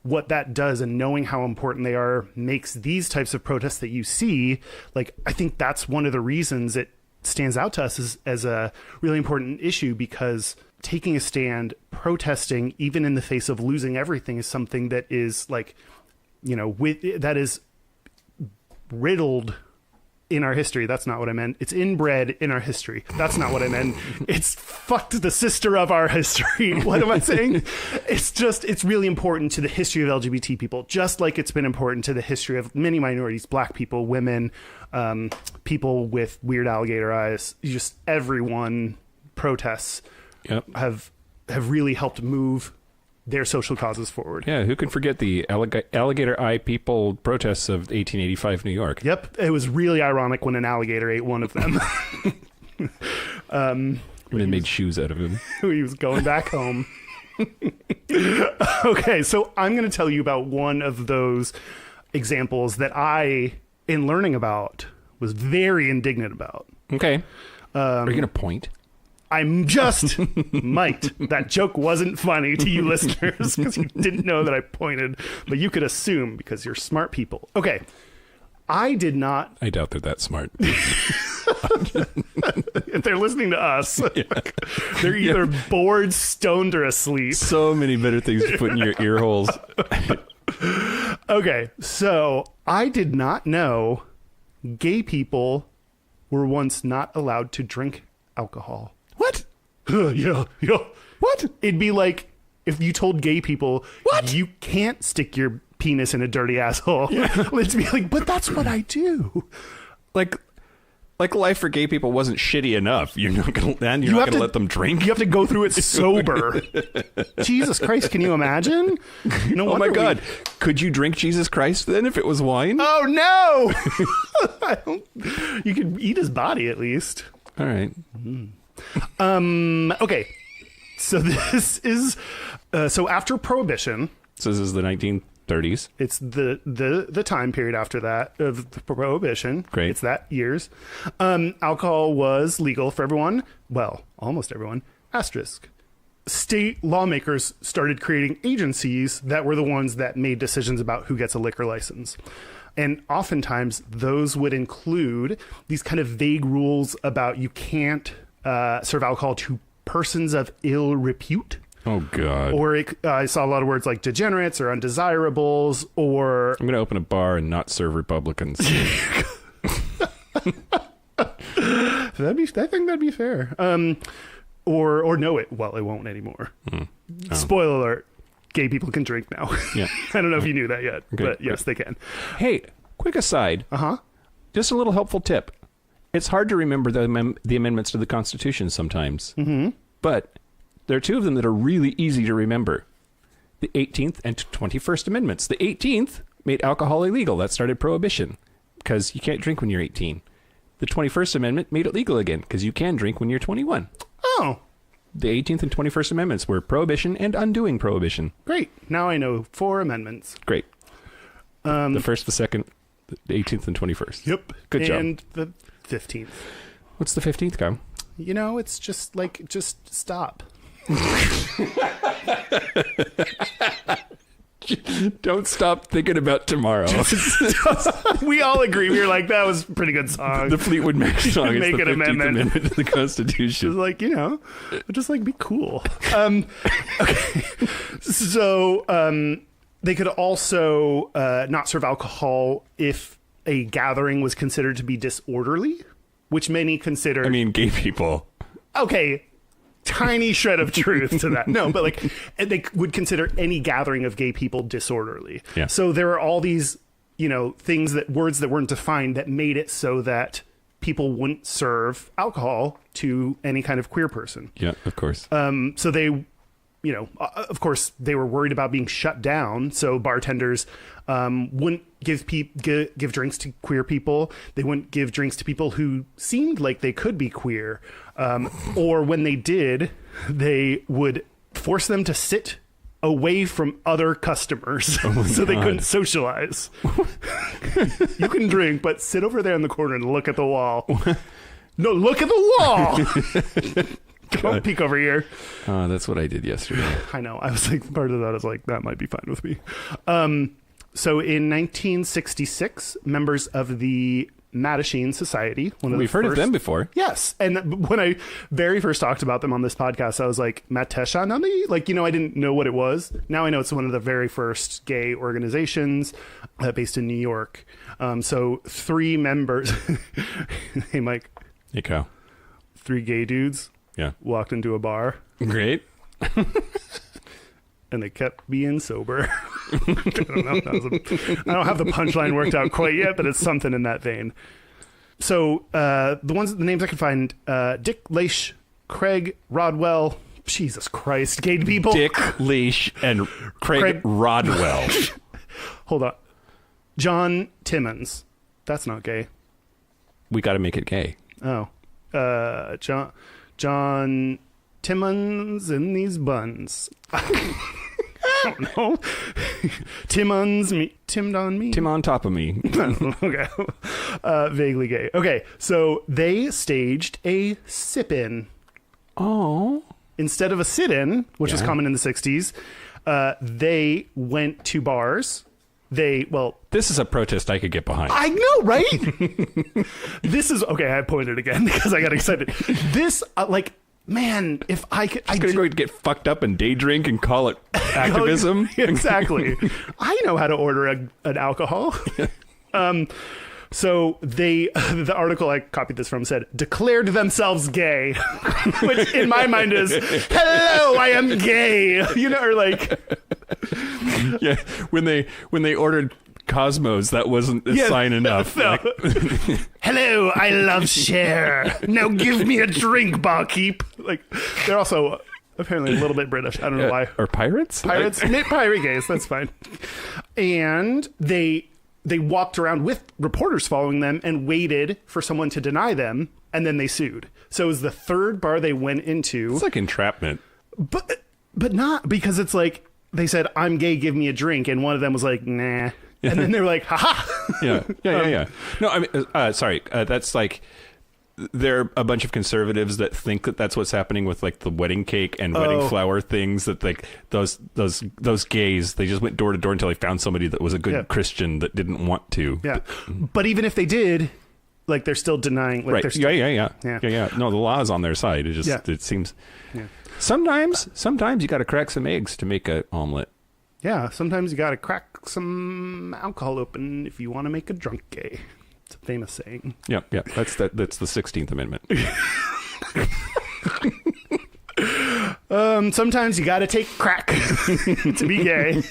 Speaker 3: what that does, and knowing how important they are, makes these types of protests that you see, like, I think that's one of the reasons it stands out to us as a really important issue, because taking a stand, protesting, even in the face of losing everything, is something that is like, that is riddled in our history. That's not what I meant. It's inbred in our history. That's not what I meant. It's fucked the sister of our history. What am I saying? It's really important to the history of LGBT people, just like it's been important to the history of many minorities, black people, women, people with weird alligator eyes. Just everyone. Protests have really helped move their social causes forward.
Speaker 2: Yeah, who can forget the alligator eye people protests of 1885 New York?
Speaker 3: Yep, it was really ironic when an alligator ate one of them.
Speaker 2: And it made shoes out of him.
Speaker 3: He was going back home. Okay, so I'm going to tell you about one of those examples that I, in learning about, was very indignant about.
Speaker 2: Okay. Are you going to point?
Speaker 3: I'm just might. That joke wasn't funny to you listeners because you didn't know that I pointed, but you could assume because you're smart people. Okay. I did not.
Speaker 2: I doubt they're that smart.
Speaker 3: If they're listening to us, they're either bored, stoned, or asleep.
Speaker 2: So many better things to put in your ear holes.
Speaker 3: Okay. So I did not know gay people were once not allowed to drink alcohol.
Speaker 2: What?
Speaker 3: Yeah. What? It'd be like if you told gay people,
Speaker 2: what?
Speaker 3: You can't stick your penis in a dirty asshole. Yeah. It'd be like, but that's what I do.
Speaker 2: Like life for gay people wasn't shitty enough. You're not going to let them drink.
Speaker 3: You have to go through it sober. Jesus Christ, can you imagine? No
Speaker 2: oh my God. Could you drink Jesus Christ then if it was wine?
Speaker 3: Oh no. You could eat his body at least.
Speaker 2: All right.
Speaker 3: Okay. So this is so after Prohibition.
Speaker 2: So this is the 1930s.
Speaker 3: It's the time period after that of the Prohibition.
Speaker 2: Great.
Speaker 3: It's that years. Alcohol was legal for everyone. Well, almost everyone. Asterisk. State lawmakers started creating agencies that were the ones that made decisions about who gets a liquor license. And oftentimes those would include these kind of vague rules about you can't serve alcohol to persons of ill repute.
Speaker 2: Oh, God.
Speaker 3: Or I saw a lot of words like degenerates or undesirables, or...
Speaker 2: I'm going to open a bar and not serve Republicans.
Speaker 3: I think that'd be fair. Or no, it won't anymore. Oh. Spoiler alert. Gay people can drink now.
Speaker 2: Yeah.
Speaker 3: I don't know if you knew that yet,
Speaker 2: okay,
Speaker 3: but yes, they can.
Speaker 2: Hey, quick aside.
Speaker 3: Uh-huh.
Speaker 2: Just a little helpful tip. It's hard to remember the amendments to the Constitution sometimes. Mm-hmm. But there are two of them that are really easy to remember. The 18th and 21st Amendments. The 18th made alcohol illegal. That started Prohibition because you can't drink when you're 18. The 21st Amendment made it legal again because you can drink when you're 21.
Speaker 3: Oh.
Speaker 2: The 18th and 21st Amendments were Prohibition and undoing Prohibition.
Speaker 3: Great. Now I know 4 amendments.
Speaker 2: Great. The first, the second, the 18th and 21st.
Speaker 3: Yep.
Speaker 2: Good job.
Speaker 3: And the 15th.
Speaker 2: What's the 15th, Kyle?
Speaker 3: It's just stop.
Speaker 2: Don't stop thinking about tomorrow.
Speaker 3: We all agree. We were like, that was a pretty good song.
Speaker 2: The Fleetwood Mac song is
Speaker 3: Make
Speaker 2: the
Speaker 3: an
Speaker 2: 15th
Speaker 3: amendment.
Speaker 2: to the Constitution.
Speaker 3: Just like, just like be cool. Okay. So they could also not serve alcohol if a gathering was considered to be disorderly, which many consider.
Speaker 2: I mean, gay people.
Speaker 3: Okay. Tiny shred of truth to that. No, but like they would consider any gathering of gay people disorderly.
Speaker 2: Yeah.
Speaker 3: So there are all these, words that weren't defined that made it so that people wouldn't serve alcohol to any kind of queer person.
Speaker 2: Yeah, of course.
Speaker 3: So they, of course, they were worried about being shut down. So bartenders wouldn't give drinks to queer people. They wouldn't give drinks to people who seemed like they could be queer. Or when they did, they would force them to sit away from other customers so they couldn't socialize. You can drink, but sit over there in the corner and look at the wall. No, look at the wall. Don't peek over here.
Speaker 2: That's what I did yesterday.
Speaker 3: I know. I was like, part of that is like, that might be fine with me. So in 1966, members of the Mattachine Society.
Speaker 2: We've heard of them before.
Speaker 3: Yes. And when I very first talked about them on this podcast, I was like, Mattachine? Like, I didn't know what it was. Now I know it's one of the very first gay organizations based in New York. So 3 members. Hey, Mike.
Speaker 2: Hey, Kyle.
Speaker 3: 3 gay dudes.
Speaker 2: Yeah.
Speaker 3: Walked into a bar.
Speaker 2: Great.
Speaker 3: And they kept being sober. I don't know. I don't have the punchline worked out quite yet, but it's something in that vein. So the names I can find: Dick Leish, Craig Rodwell. Jesus Christ, gay people.
Speaker 2: Dick Leish and Craig Rodwell.
Speaker 3: Hold on. John Timmons. That's not gay.
Speaker 2: We got to make it gay.
Speaker 3: Oh, John Timmons in these buns. I don't know. Timmons, Timmed on me.
Speaker 2: Tim on top of me.
Speaker 3: Okay. Vaguely gay. Okay, so they staged a sip-in.
Speaker 2: Oh.
Speaker 3: Instead of a sit-in, which was common in the 60s, they went to bars. This
Speaker 2: is a protest I could get behind.
Speaker 3: I know, right? This is... Okay, I pointed again because I got excited. This, man, if I could...
Speaker 2: I'm going to go get fucked up and day drink and call it activism.
Speaker 3: Exactly. I know how to order an alcohol. So the article I copied this from said, declared themselves gay, which in my mind is, hello, I am gay. Or like...
Speaker 2: Yeah, when they ordered Cosmos, that wasn't a sign enough.
Speaker 3: No. Hello, I love Cher. Now give me a drink, barkeep. Like, they're also apparently a little bit British. I don't know why.
Speaker 2: Or pirates?
Speaker 3: Pirate gays. That's fine. And they walked around with reporters following them and waited for someone to deny them, and then they sued. So it was the 3rd bar they went into.
Speaker 2: It's like entrapment.
Speaker 3: But not, because it's like, they said, I'm gay, give me a drink. And one of them was like, nah. And then they were like, haha.
Speaker 2: Yeah. No, I mean, sorry. That's like, there are a bunch of conservatives that think that that's what's happening with like the wedding cake and wedding flower things, that like those gays, they just went door to door until they found somebody that was a good Christian that didn't want to.
Speaker 3: Yeah. But even if they did, like, they're still denying. Like,
Speaker 2: right.
Speaker 3: They're still,
Speaker 2: Yeah. No, the law is on their side. It just, it seems...
Speaker 3: Yeah.
Speaker 2: Sometimes you got to crack some eggs to make an omelet.
Speaker 3: Yeah, sometimes you got to crack some alcohol open if you want to make a drunk gay. It's a famous saying.
Speaker 2: Yeah. That's the 16th Amendment.
Speaker 3: Sometimes you got to take crack to be gay.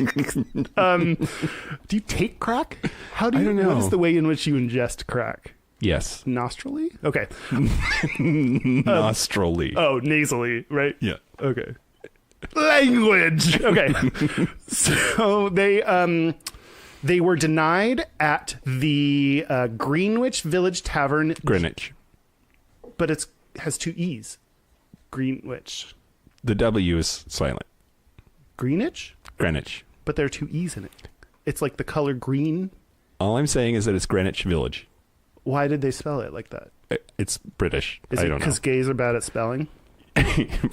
Speaker 3: Do you take crack? I don't know. What is the way in which you ingest crack?
Speaker 2: Yes.
Speaker 3: Nostrily? Okay.
Speaker 2: Nostrily.
Speaker 3: Nasally, right?
Speaker 2: Yeah.
Speaker 3: Okay. Language. Okay. So they were denied at the Greenwich Village Tavern.
Speaker 2: Greenwich.
Speaker 3: But it has 2 E's. Greenwich.
Speaker 2: The W is silent.
Speaker 3: Greenwich?
Speaker 2: Greenwich.
Speaker 3: But there are 2 E's in it. It's like the color green.
Speaker 2: All I'm saying is that it's Greenwich Village.
Speaker 3: Why did they spell it like that?
Speaker 2: It's British.
Speaker 3: Is it because gays are bad at spelling?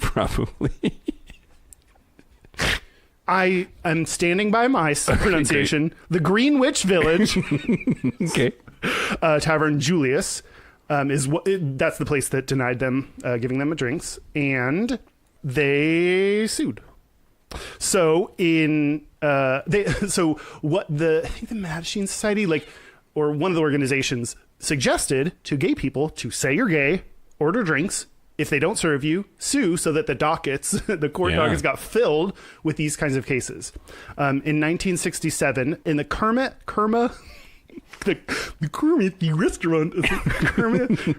Speaker 2: Probably.
Speaker 3: I am standing by my pronunciation. The Greenwich Village
Speaker 2: Okay.
Speaker 3: Tavern Julius is that's the place that denied them giving them drinks, and they sued. So I think the Mattachine Society, or one of the organizations, suggested to gay people to say you're gay, order drinks. If they don't serve you, sue, so that the dockets, the court dockets, got filled with these kinds of cases. In 1967, in the Kermit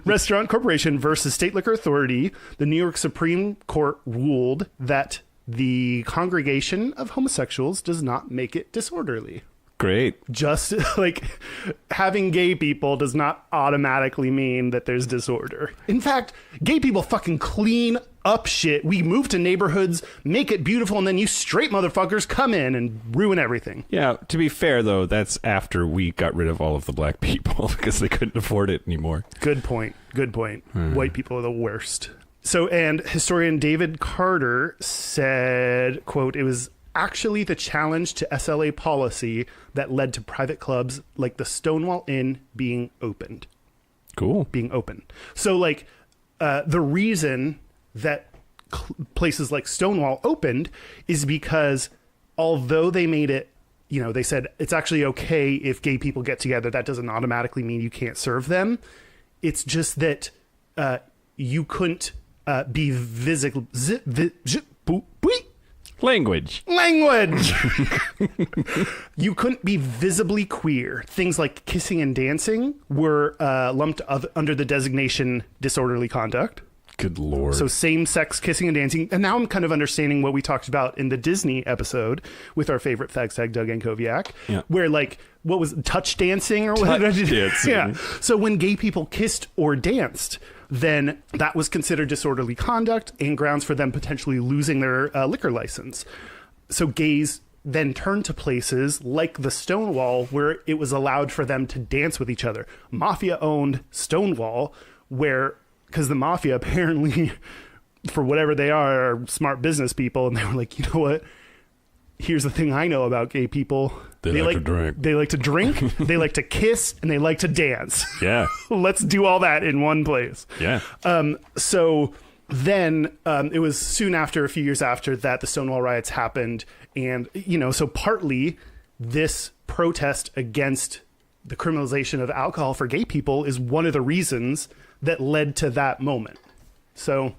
Speaker 3: Restaurant Corporation versus State Liquor Authority, the New York Supreme Court ruled that the congregation of homosexuals does not make it disorderly.
Speaker 2: Great.
Speaker 3: Just like having gay people does not automatically mean that there's disorder. In fact, gay people fucking clean up shit. We move to neighborhoods, make it beautiful, and then you straight motherfuckers come in and ruin everything.
Speaker 2: Yeah, to be fair, though, that's after we got rid of all of the black people because they couldn't afford it anymore.
Speaker 3: Good point. White people are the worst. So, and historian David Carter said, quote, "It was actually the challenge to SLA policy that led to private clubs like the Stonewall Inn being opened."
Speaker 2: Cool.
Speaker 3: Being open. So, the reason that places like Stonewall opened is because although they made it, they said it's actually okay if gay people get together, that doesn't automatically mean you can't serve them. It's just that you couldn't be visible.
Speaker 2: Language.
Speaker 3: You couldn't be visibly queer. Things like kissing and dancing were lumped under the designation disorderly conduct.
Speaker 2: Good Lord.
Speaker 3: So same-sex kissing and dancing. And now I'm kind of understanding what we talked about in the Disney episode with our favorite fag tag, Doug Ankoviak, where what was touch dancing or whatever?
Speaker 2: Touch dancing.
Speaker 3: Yeah. So when gay people kissed or danced, then that was considered disorderly conduct and grounds for them potentially losing their liquor license. So gays then turned to places like the Stonewall where it was allowed for them to dance with each other. Mafia-owned Stonewall, because the mafia apparently, for whatever they are smart business people, and they were like, you know what? Here's the thing I know about gay people.
Speaker 2: They like to drink.
Speaker 3: They like to drink, they like to kiss, and they like to dance.
Speaker 2: Yeah.
Speaker 3: Let's do all that in one place.
Speaker 2: Yeah.
Speaker 3: So then it was soon after, a few years after that, the Stonewall riots happened. And, so partly this protest against the criminalization of alcohol for gay people is one of the reasons that led to that moment. So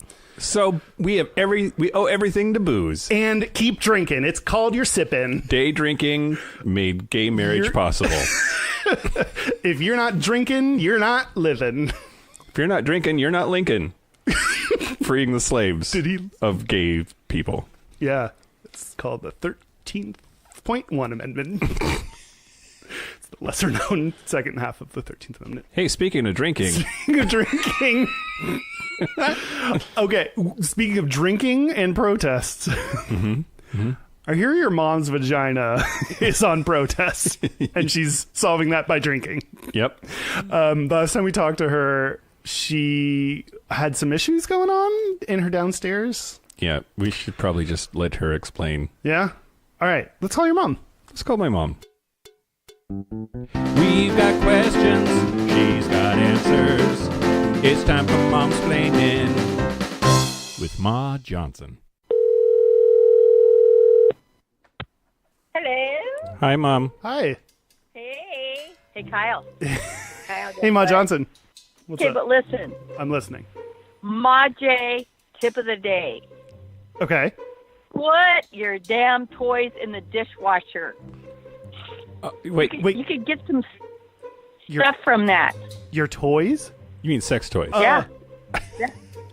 Speaker 3: we owe everything to booze. And keep drinking. It's called your sippin'.
Speaker 2: Day drinking made gay marriage possible.
Speaker 3: If you're not drinking, you're not living.
Speaker 2: If you're not drinking, you're not Lincoln. Freeing the slaves of gay people.
Speaker 3: Yeah. It's called the 13th.1 Amendment. It's the lesser known second half of the 13th Amendment.
Speaker 2: Hey, speaking of drinking.
Speaker 3: Okay, speaking of drinking and protests, I hear your mom's vagina is on protest, and she's solving that by drinking.
Speaker 2: Yep.
Speaker 3: The last time we talked to her, she had some issues going on in her downstairs.
Speaker 2: Yeah, we should probably just let her explain.
Speaker 3: Yeah? All right, let's call your mom.
Speaker 2: Let's call my mom. We've got questions, she's got answers. It's time for Mom's Planning with Ma Johnson.
Speaker 4: Hello.
Speaker 2: Hi, Mom.
Speaker 3: Hi.
Speaker 4: Hey. Hey, Kyle.
Speaker 3: Hey, Ma Johnson. What's
Speaker 4: Okay,
Speaker 3: up?
Speaker 4: but listen.
Speaker 3: I'm listening.
Speaker 4: Ma J, tip of the day.
Speaker 3: Okay.
Speaker 4: Put your damn toys in the dishwasher.
Speaker 2: Wait.
Speaker 4: You could get some
Speaker 3: Your-
Speaker 4: stuff from that.
Speaker 3: Your toys?
Speaker 2: You mean sex toys?
Speaker 4: Yeah.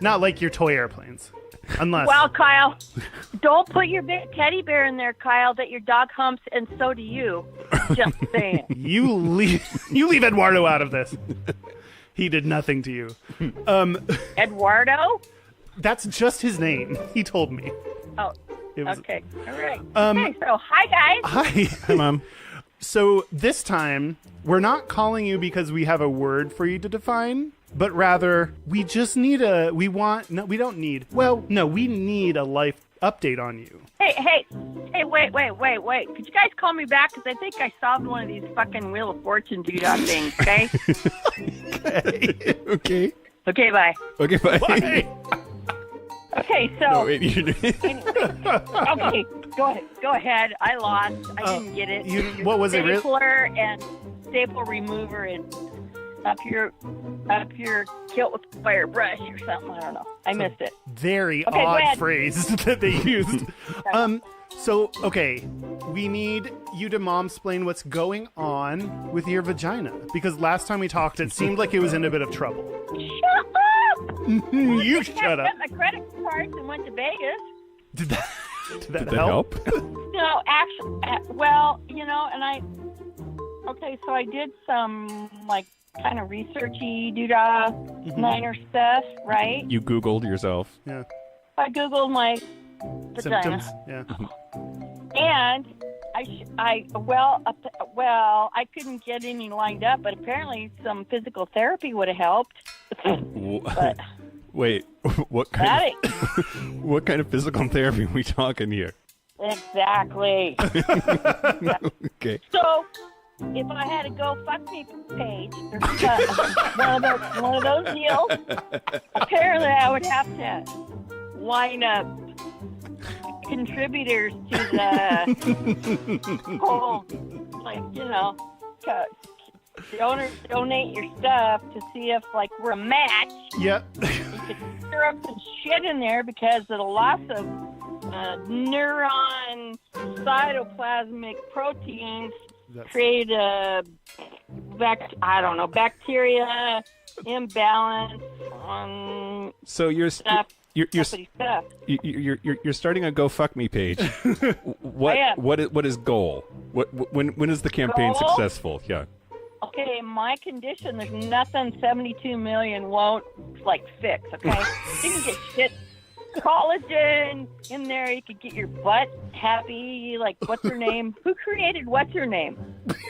Speaker 3: Not like your toy airplanes. Unless.
Speaker 4: Well, Kyle, don't put your big teddy bear in there, Kyle, that your dog humps, and so do you. Just saying.
Speaker 3: You leave Eduardo out of this. He did nothing to you.
Speaker 4: Eduardo?
Speaker 3: That's just his name. He told me.
Speaker 4: Oh,
Speaker 3: It was-
Speaker 4: okay. All right. Okay, so hi, guys.
Speaker 3: Hi.
Speaker 2: Hi, Mom.
Speaker 3: So this time, we're not calling you because we have a word for you to define, but rather we need a life update on you.
Speaker 4: Hey, wait. Could you guys call me back? Because I think I solved one of these fucking Wheel of Fortune doodah things, okay?
Speaker 2: Okay.
Speaker 4: Okay, bye.
Speaker 2: Okay, bye.
Speaker 3: Bye.
Speaker 4: Okay, so...
Speaker 2: No, wait,
Speaker 4: Okay, go ahead. I lost. I didn't get it.
Speaker 3: What was it?
Speaker 4: Stapler and staple remover and up your kilt with a fire brush or something. I don't know. I missed it.
Speaker 3: Very
Speaker 4: Okay, go
Speaker 3: odd
Speaker 4: ahead.
Speaker 3: phrase that they used. Okay, we need you to mom-splain what's going on with your vagina. Because last time we talked, it seemed like it was in a bit of trouble.
Speaker 4: Shut up!
Speaker 3: You
Speaker 4: I
Speaker 3: shut up.
Speaker 4: got my credit cards and went to Vegas.
Speaker 3: Did that
Speaker 2: Did that
Speaker 3: help?
Speaker 4: No, actually, so I did some, kind of researchy doodah niner stuff, right?
Speaker 2: You Googled yourself.
Speaker 3: Yeah.
Speaker 4: I Googled my vagina.
Speaker 3: Symptoms? Yeah.
Speaker 4: And I couldn't get any lined up, but apparently some physical therapy would have helped. But
Speaker 2: Wait, what kind of physical therapy are we talking here?
Speaker 4: exactly.
Speaker 2: Okay.
Speaker 4: So, if I had a go fuck me page, or one of those deals, apparently I would have to line up contributors to the whole, donate your stuff to see if we're a match.
Speaker 3: Yep.
Speaker 4: You could stir up some shit in there because of the loss of neuron cytoplasmic proteins create a bacteria imbalance on
Speaker 2: So you're
Speaker 4: stuff.
Speaker 2: you're
Speaker 4: Stuff.
Speaker 2: you're starting a Go Fuck Me page. What is goal? When is the campaign
Speaker 4: Goal?
Speaker 2: successful? Yeah.
Speaker 4: Okay, my condition, there's nothing 72 million won't fix. Okay, you can get shit collagen in there. You could get your butt happy. What's her name? Who created what's her name?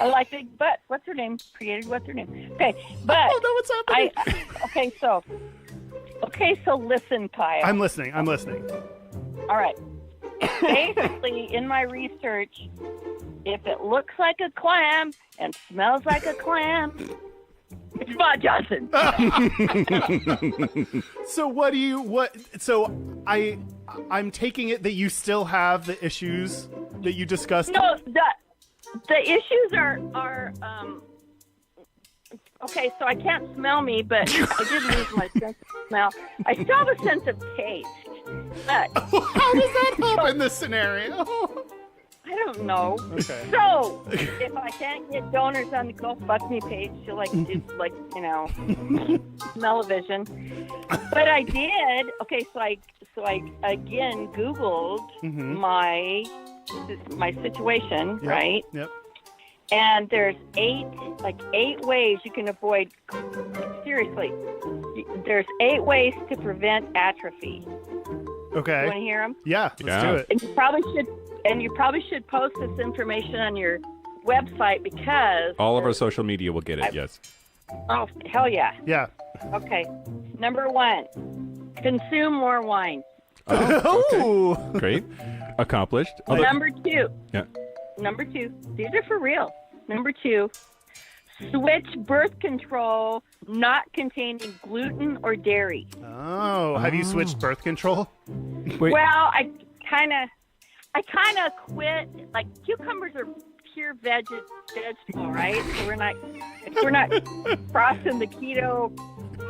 Speaker 4: I like big butt. What's her name? Created what's her name? Okay, but
Speaker 3: I don't know what's happening.
Speaker 4: Okay, so listen, Kyle.
Speaker 3: I'm listening.
Speaker 4: All right. Basically, in my research, if it looks like a clam and smells like a clam, it's Bob Johnson.
Speaker 3: So I'm taking it that you still have the issues that you discussed.
Speaker 4: No, the issues are okay, so I can't smell me, but I did lose my sense of smell. I still have a sense of taste. But
Speaker 3: How does that help in this scenario?
Speaker 4: I don't know.
Speaker 3: Okay.
Speaker 4: So, if I can't get donors on the Go Fuck Me page to smell-o-vision, but I did. Okay, so I again Googled my situation, right?
Speaker 3: Yep.
Speaker 4: And there's eight ways you can avoid. Seriously, there's 8 ways to prevent atrophy.
Speaker 3: Okay.
Speaker 4: You want to hear them?
Speaker 3: Yeah, let's do it.
Speaker 4: And you probably should post this information on your website because
Speaker 2: All of our social media will get it. Yes.
Speaker 4: Oh, hell yeah.
Speaker 3: Yeah.
Speaker 4: Okay. Number 1, consume more wine.
Speaker 3: Oh,
Speaker 2: Great. Accomplished.
Speaker 4: Number 2.
Speaker 2: Yeah.
Speaker 4: Number 2. These are for real. Number 2. Switch birth control not containing gluten or dairy.
Speaker 3: Oh, have you switched birth control?
Speaker 2: Wait.
Speaker 4: Well, I kind of quit. Cucumbers are pure vegetable, right? So we're not crossing the keto,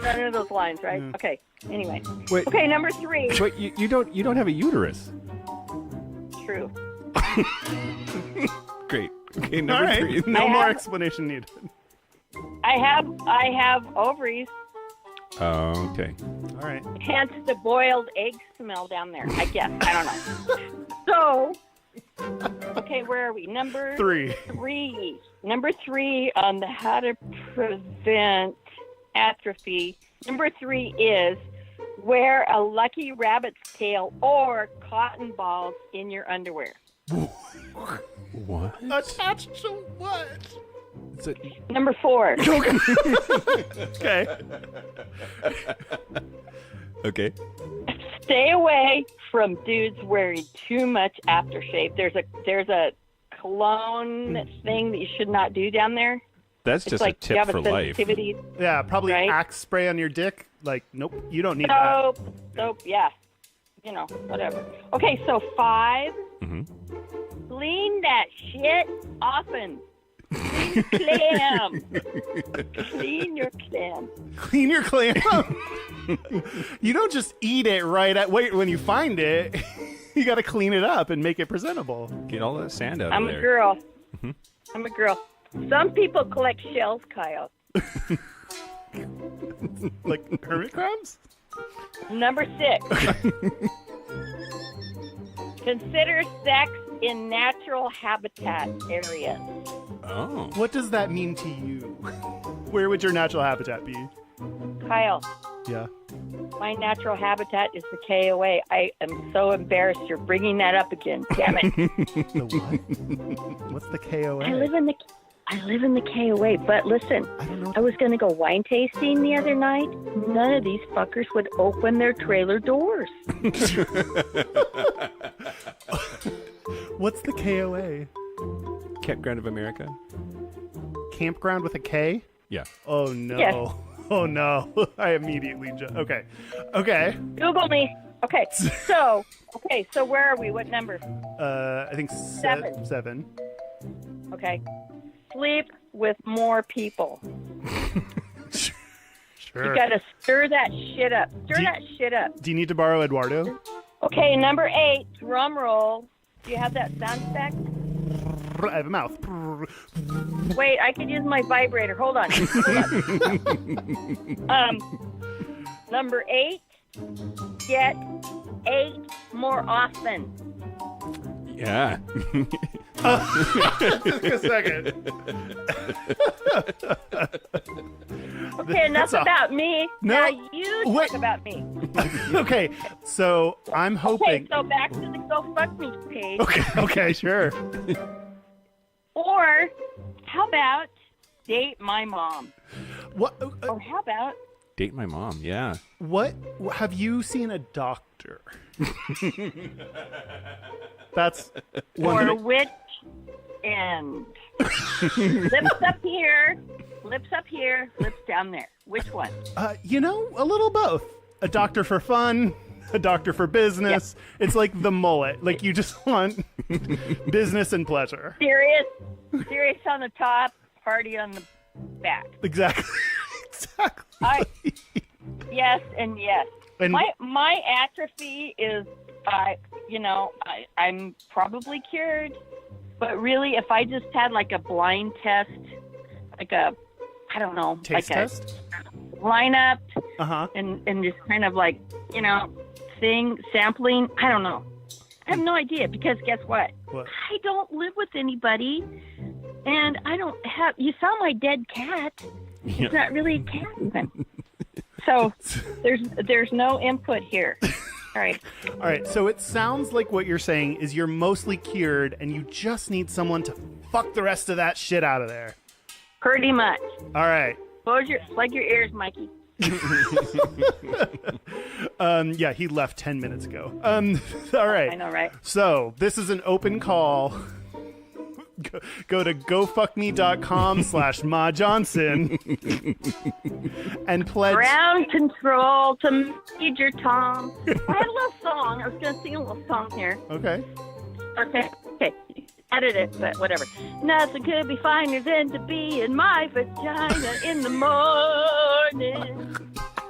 Speaker 4: none of those lines, right? Okay. Anyway.
Speaker 2: Wait.
Speaker 4: Okay, number 3.
Speaker 2: Wait, you don't have a uterus.
Speaker 4: True.
Speaker 2: Great. Okay,
Speaker 3: All
Speaker 2: number
Speaker 3: right.
Speaker 2: 3.
Speaker 3: No
Speaker 4: I
Speaker 3: more
Speaker 4: have-
Speaker 3: explanation needed.
Speaker 4: I have ovaries,
Speaker 2: Oh, okay.
Speaker 3: All right.
Speaker 4: hence the boiled egg smell down there. I guess. I don't know. So, okay, where are we? Number
Speaker 3: 3.
Speaker 4: 3. Number 3 on the how to prevent atrophy. Number 3 is wear a lucky rabbit's tail or cotton balls in your underwear.
Speaker 2: What?
Speaker 3: Attached to what?
Speaker 2: Is it...
Speaker 4: Number 4.
Speaker 3: Okay.
Speaker 2: Okay.
Speaker 4: Stay away from dudes wearing too much aftershave. There's a cologne thing that you should not do down there.
Speaker 2: That's
Speaker 4: It's
Speaker 2: just
Speaker 4: like
Speaker 2: a tip
Speaker 4: you have
Speaker 2: for
Speaker 4: a
Speaker 2: life.
Speaker 4: sensitivity.
Speaker 3: Yeah, probably
Speaker 4: Right?
Speaker 3: Axe spray on your dick. Like, nope, you don't need that.
Speaker 4: Soap, yeah. You know, whatever. Okay, so 5.
Speaker 2: Mm-hmm.
Speaker 4: Clean that shit often. Clam. Clean your clam.
Speaker 3: Clean your clam. You don't just eat it when you find it. You got to clean it up and make it presentable.
Speaker 2: Get all that sand out
Speaker 4: I'm
Speaker 2: of
Speaker 4: a
Speaker 2: there.
Speaker 4: girl.
Speaker 2: Mm-hmm.
Speaker 4: I'm a girl. Some people collect shells, Kyle.
Speaker 3: Like hermit crabs?
Speaker 4: Number 6. Consider sex in natural habitat areas.
Speaker 2: Oh.
Speaker 3: What does that mean to you? Where would your natural habitat be?
Speaker 4: Kyle,
Speaker 3: Yeah.
Speaker 4: my natural habitat is the KOA. I am so embarrassed you're bringing that up again. Damn it.
Speaker 3: The what? What's the KOA?
Speaker 4: I live in the KOA, but listen,
Speaker 3: I don't know.
Speaker 4: I was going to go wine tasting the other night. None of these fuckers would open their trailer doors.
Speaker 3: What's the KOA?
Speaker 2: Campground of America?
Speaker 3: Campground with a K?
Speaker 2: Yeah.
Speaker 3: Oh no.
Speaker 4: Yes.
Speaker 3: Oh no. I immediately okay. Okay.
Speaker 4: Google me. Okay, so where are we? What number?
Speaker 3: I think
Speaker 4: 7.
Speaker 3: 7.
Speaker 4: Okay. Sleep with more people.
Speaker 3: Sure.
Speaker 4: You gotta stir that shit up. Stir that shit up.
Speaker 3: Do you need to borrow Eduardo?
Speaker 4: Okay, number 8, drum roll. Do you have that sound effect?
Speaker 3: I have a mouth.
Speaker 4: Wait, I could use my vibrator. Hold on. Number 8, get 8 more often.
Speaker 2: Yeah.
Speaker 3: Just a second.
Speaker 4: Okay, enough about me.
Speaker 3: No,
Speaker 4: Now you
Speaker 3: wait.
Speaker 4: talk about me.
Speaker 3: Okay, so I'm
Speaker 4: Okay,
Speaker 3: hoping.
Speaker 4: so back to the Go Fuck Me page.
Speaker 3: Okay, sure.
Speaker 4: Or how about date my mom?
Speaker 3: What?
Speaker 4: Or how about
Speaker 2: Date my mom, yeah.
Speaker 3: What? Have you seen a doctor? That's one.
Speaker 4: or which end? Lips up here, lips down there. Which one?
Speaker 3: A little both. A doctor for fun, a doctor for business. It's like the mullet. Like you just want business and pleasure.
Speaker 4: Serious on the top, party on the back.
Speaker 3: Exactly. Exactly.
Speaker 4: Yes and yes.
Speaker 3: And-
Speaker 4: My atrophy is, I'm probably cured, but really, if I just had like a blind test, like a, I don't know,
Speaker 3: Taste
Speaker 4: like
Speaker 3: test?
Speaker 4: a lineup, and just kind of like, sampling. I don't know. I have no idea because guess what?
Speaker 3: What?
Speaker 4: I don't live with anybody, and I don't have. You saw my dead cat. It's not really a cat even. So there's no input here. All right.
Speaker 3: All right. So it sounds like what you're saying is you're mostly cured, and you just need someone to fuck the rest of that shit out of there.
Speaker 4: Pretty much.
Speaker 3: All right.
Speaker 4: Plug your ears, Mikey.
Speaker 3: Yeah, he left 10 minutes ago. All right.
Speaker 4: I know, right?
Speaker 3: So this is an open call. Go to gofuckme.com/Ma Johnson and pledge.
Speaker 4: Ground control to Major Tom. I had a little song. I was going to sing a little song here.
Speaker 3: Okay.
Speaker 4: Okay. Edit it, but whatever. Nothing could be finer than to be in my vagina in the morning.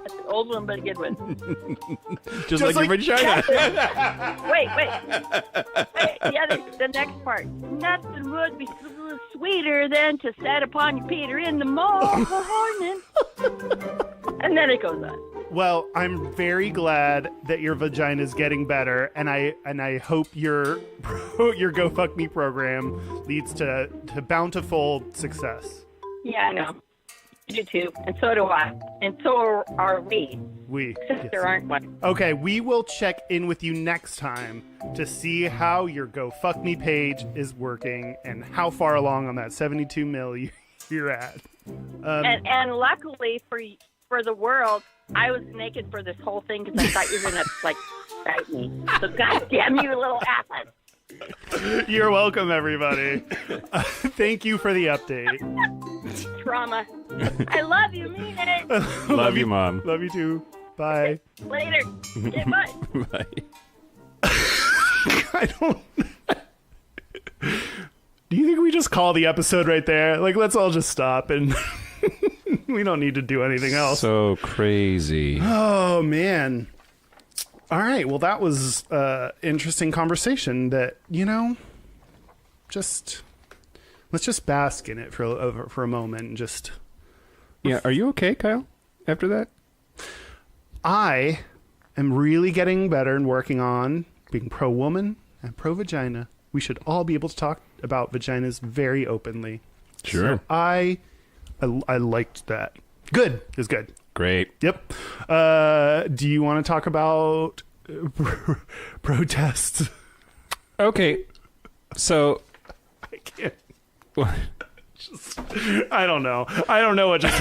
Speaker 4: That's an old one, but a good one.
Speaker 2: Just like your vagina.
Speaker 4: Wait. The next part. Nothing would be sweeter than to set upon your Peter in the morning. And then it goes on.
Speaker 3: Well, I'm very glad that your vagina is getting better, and I hope your Go Fuck Me program leads to bountiful success.
Speaker 4: Yeah, I know. do too, and so do I, and so are we. Except
Speaker 3: Yes.
Speaker 4: there aren't one.
Speaker 3: Okay, we will check in with you next time to see how your Go Fuck Me page is working and how far along on that 72 mil you're at.
Speaker 4: And luckily for the world, I was naked for this whole thing because I thought you were gonna fight me. So goddamn you, little asses!
Speaker 3: You're welcome, everybody. Thank you for the update.
Speaker 4: Trauma. I love you, mean it.
Speaker 2: Love you, Mom.
Speaker 3: Love you too. Bye.
Speaker 4: Later. Okay, bye.
Speaker 2: Bye.
Speaker 3: I don't. Do you think we just call the episode right there? Like, let's all just stop and we don't need to do anything else.
Speaker 2: So crazy.
Speaker 3: Oh, man. All right. Well, that was interesting conversation that, let's just bask in it for a moment and just.
Speaker 2: Yeah. Are you okay, Kyle? After that?
Speaker 3: I am really getting better and working on being pro-woman and pro-vagina. We should all be able to talk about vaginas very openly.
Speaker 2: Sure.
Speaker 3: So I liked that. Good is good.
Speaker 2: Great.
Speaker 3: Yep. Do you want to talk about protests?
Speaker 2: Okay. So.
Speaker 3: I can't.
Speaker 2: What?
Speaker 3: I don't know. I don't know what just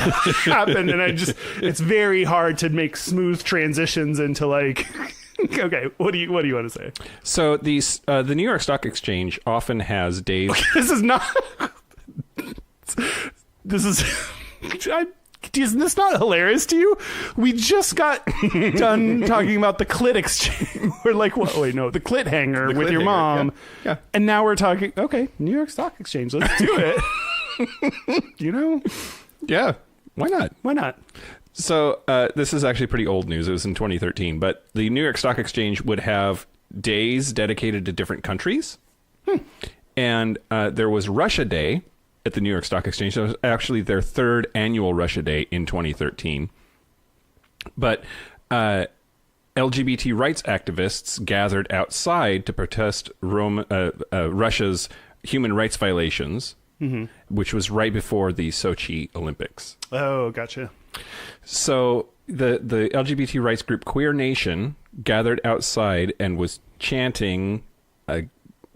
Speaker 3: happened, and it's very hard to make smooth transitions into like. Okay, what do you want to say?
Speaker 2: So the New York Stock Exchange often has days.
Speaker 3: This is not. This is. Isn't this not hilarious to you? We just got done talking about the clit exchange. We're like, what? Wait, no, the clit hanger with your mom.
Speaker 2: Yeah.
Speaker 3: And now we're talking. Okay, New York Stock Exchange. Let's do it.
Speaker 2: Yeah. Why not?
Speaker 3: Why not?
Speaker 2: So this is actually pretty old news. It was in 2013, but the New York Stock Exchange would have days dedicated to different countries. And there was Russia Day at the New York Stock Exchange. That was actually their third annual Russia Day in 2013. But LGBT rights activists gathered outside to protest Russia's human rights violations, which was right before the Sochi Olympics.
Speaker 3: Oh, gotcha.
Speaker 2: So the LGBT rights group Queer Nation gathered outside and was chanting a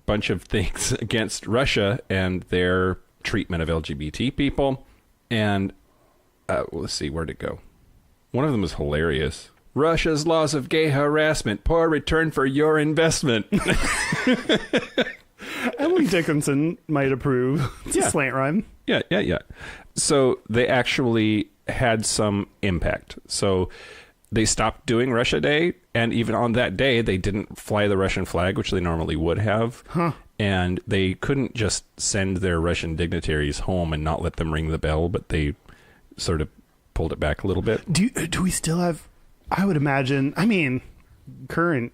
Speaker 2: bunch of things against Russia and their treatment of LGBT people. And let's see, where'd it go? One of them was hilarious. Russia's laws of gay harassment, poor return for your investment.
Speaker 3: Emily Dickinson might approve. It's a slant rhyme.
Speaker 2: Yeah. So they actually had some impact. So they stopped doing Russia Day, and even on that day, they didn't fly the Russian flag, which they normally would have. And they couldn't just send their Russian dignitaries home and not let them ring the bell, but they sort of pulled it back a little bit.
Speaker 3: Do we still have, I would imagine, current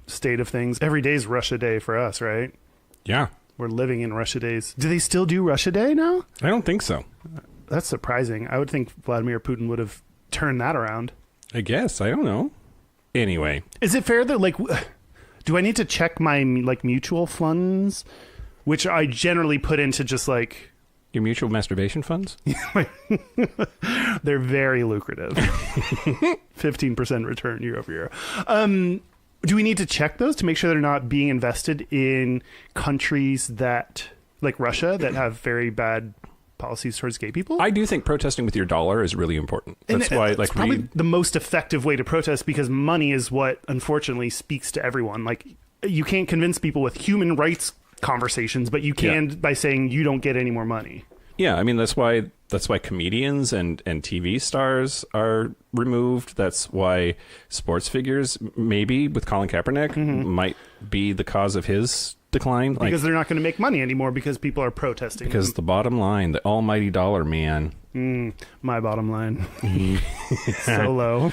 Speaker 3: state of things, every day's Russia Day for us, right?
Speaker 2: Yeah.
Speaker 3: We're living in Russia days. Do they still do Russia Day now?
Speaker 2: I don't think so.
Speaker 3: That's surprising. I would think Vladimir Putin would have turned that around.
Speaker 2: I guess. I don't know. Anyway.
Speaker 3: Is it fair that, do I need to check my, mutual funds, which I generally put into just,
Speaker 2: Your mutual masturbation funds?
Speaker 3: They're very lucrative. 15% return year over year. Do we need to check those to make sure they're not being invested in countries that, like Russia, that have very bad policies towards gay people?
Speaker 2: I do think protesting with your dollar is really important. That's why,
Speaker 3: it's probably the most effective way to protest, because money is what, unfortunately, speaks to everyone. You can't convince people with human rights conversations, but you can by saying you don't get any more money.
Speaker 2: Yeah, that's why comedians and TV stars are removed. That's why sports figures, maybe with Colin Kaepernick, might be the cause of his decline.
Speaker 3: Because they're not going to make money anymore because people are protesting.
Speaker 2: Because the bottom line, the almighty dollar, man.
Speaker 3: My bottom line. So low.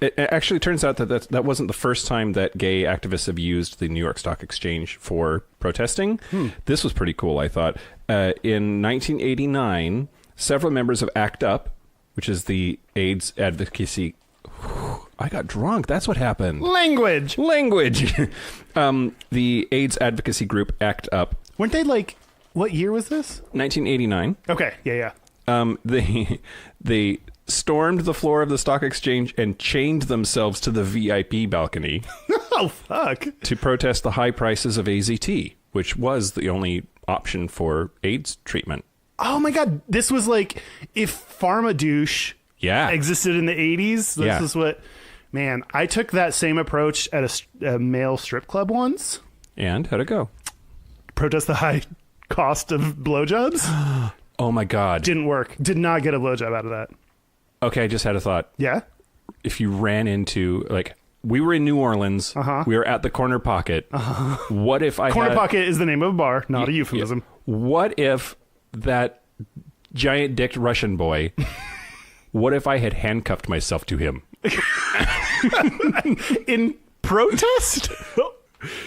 Speaker 2: It actually turns out that wasn't the first time that gay activists have used the New York Stock Exchange for protesting. This was pretty cool, I thought. In 1989, several members of ACT UP, which is the AIDS advocacy... I got drunk. That's what happened.
Speaker 3: Language.
Speaker 2: The AIDS advocacy group ACT UP.
Speaker 3: Weren't they what year was this?
Speaker 2: 1989.
Speaker 3: Okay. Yeah.
Speaker 2: They stormed the floor of the stock exchange and chained themselves to the VIP balcony
Speaker 3: Oh, fuck.
Speaker 2: to protest the high prices of AZT, which was the only option for AIDS treatment.
Speaker 3: Oh, my God. This was like if Pharmadouche
Speaker 2: Yeah.
Speaker 3: existed in the 80s. This
Speaker 2: Yeah.
Speaker 3: is what... Man, I took that same approach at a male strip club once.
Speaker 2: And how'd it go?
Speaker 3: Protest the high cost of blowjobs.
Speaker 2: Oh, my God.
Speaker 3: Didn't work. Did not get a blowjob out of that.
Speaker 2: Okay, I just had a thought.
Speaker 3: Yeah?
Speaker 2: If you ran into, like, we were in New Orleans.
Speaker 3: Uh-huh.
Speaker 2: We were at the Corner Pocket. What if I
Speaker 3: Corner
Speaker 2: had...
Speaker 3: Pocket is the name of a bar, not a euphemism.
Speaker 2: What if that giant-dicked Russian boy... What if I had handcuffed myself to him?
Speaker 3: In protest?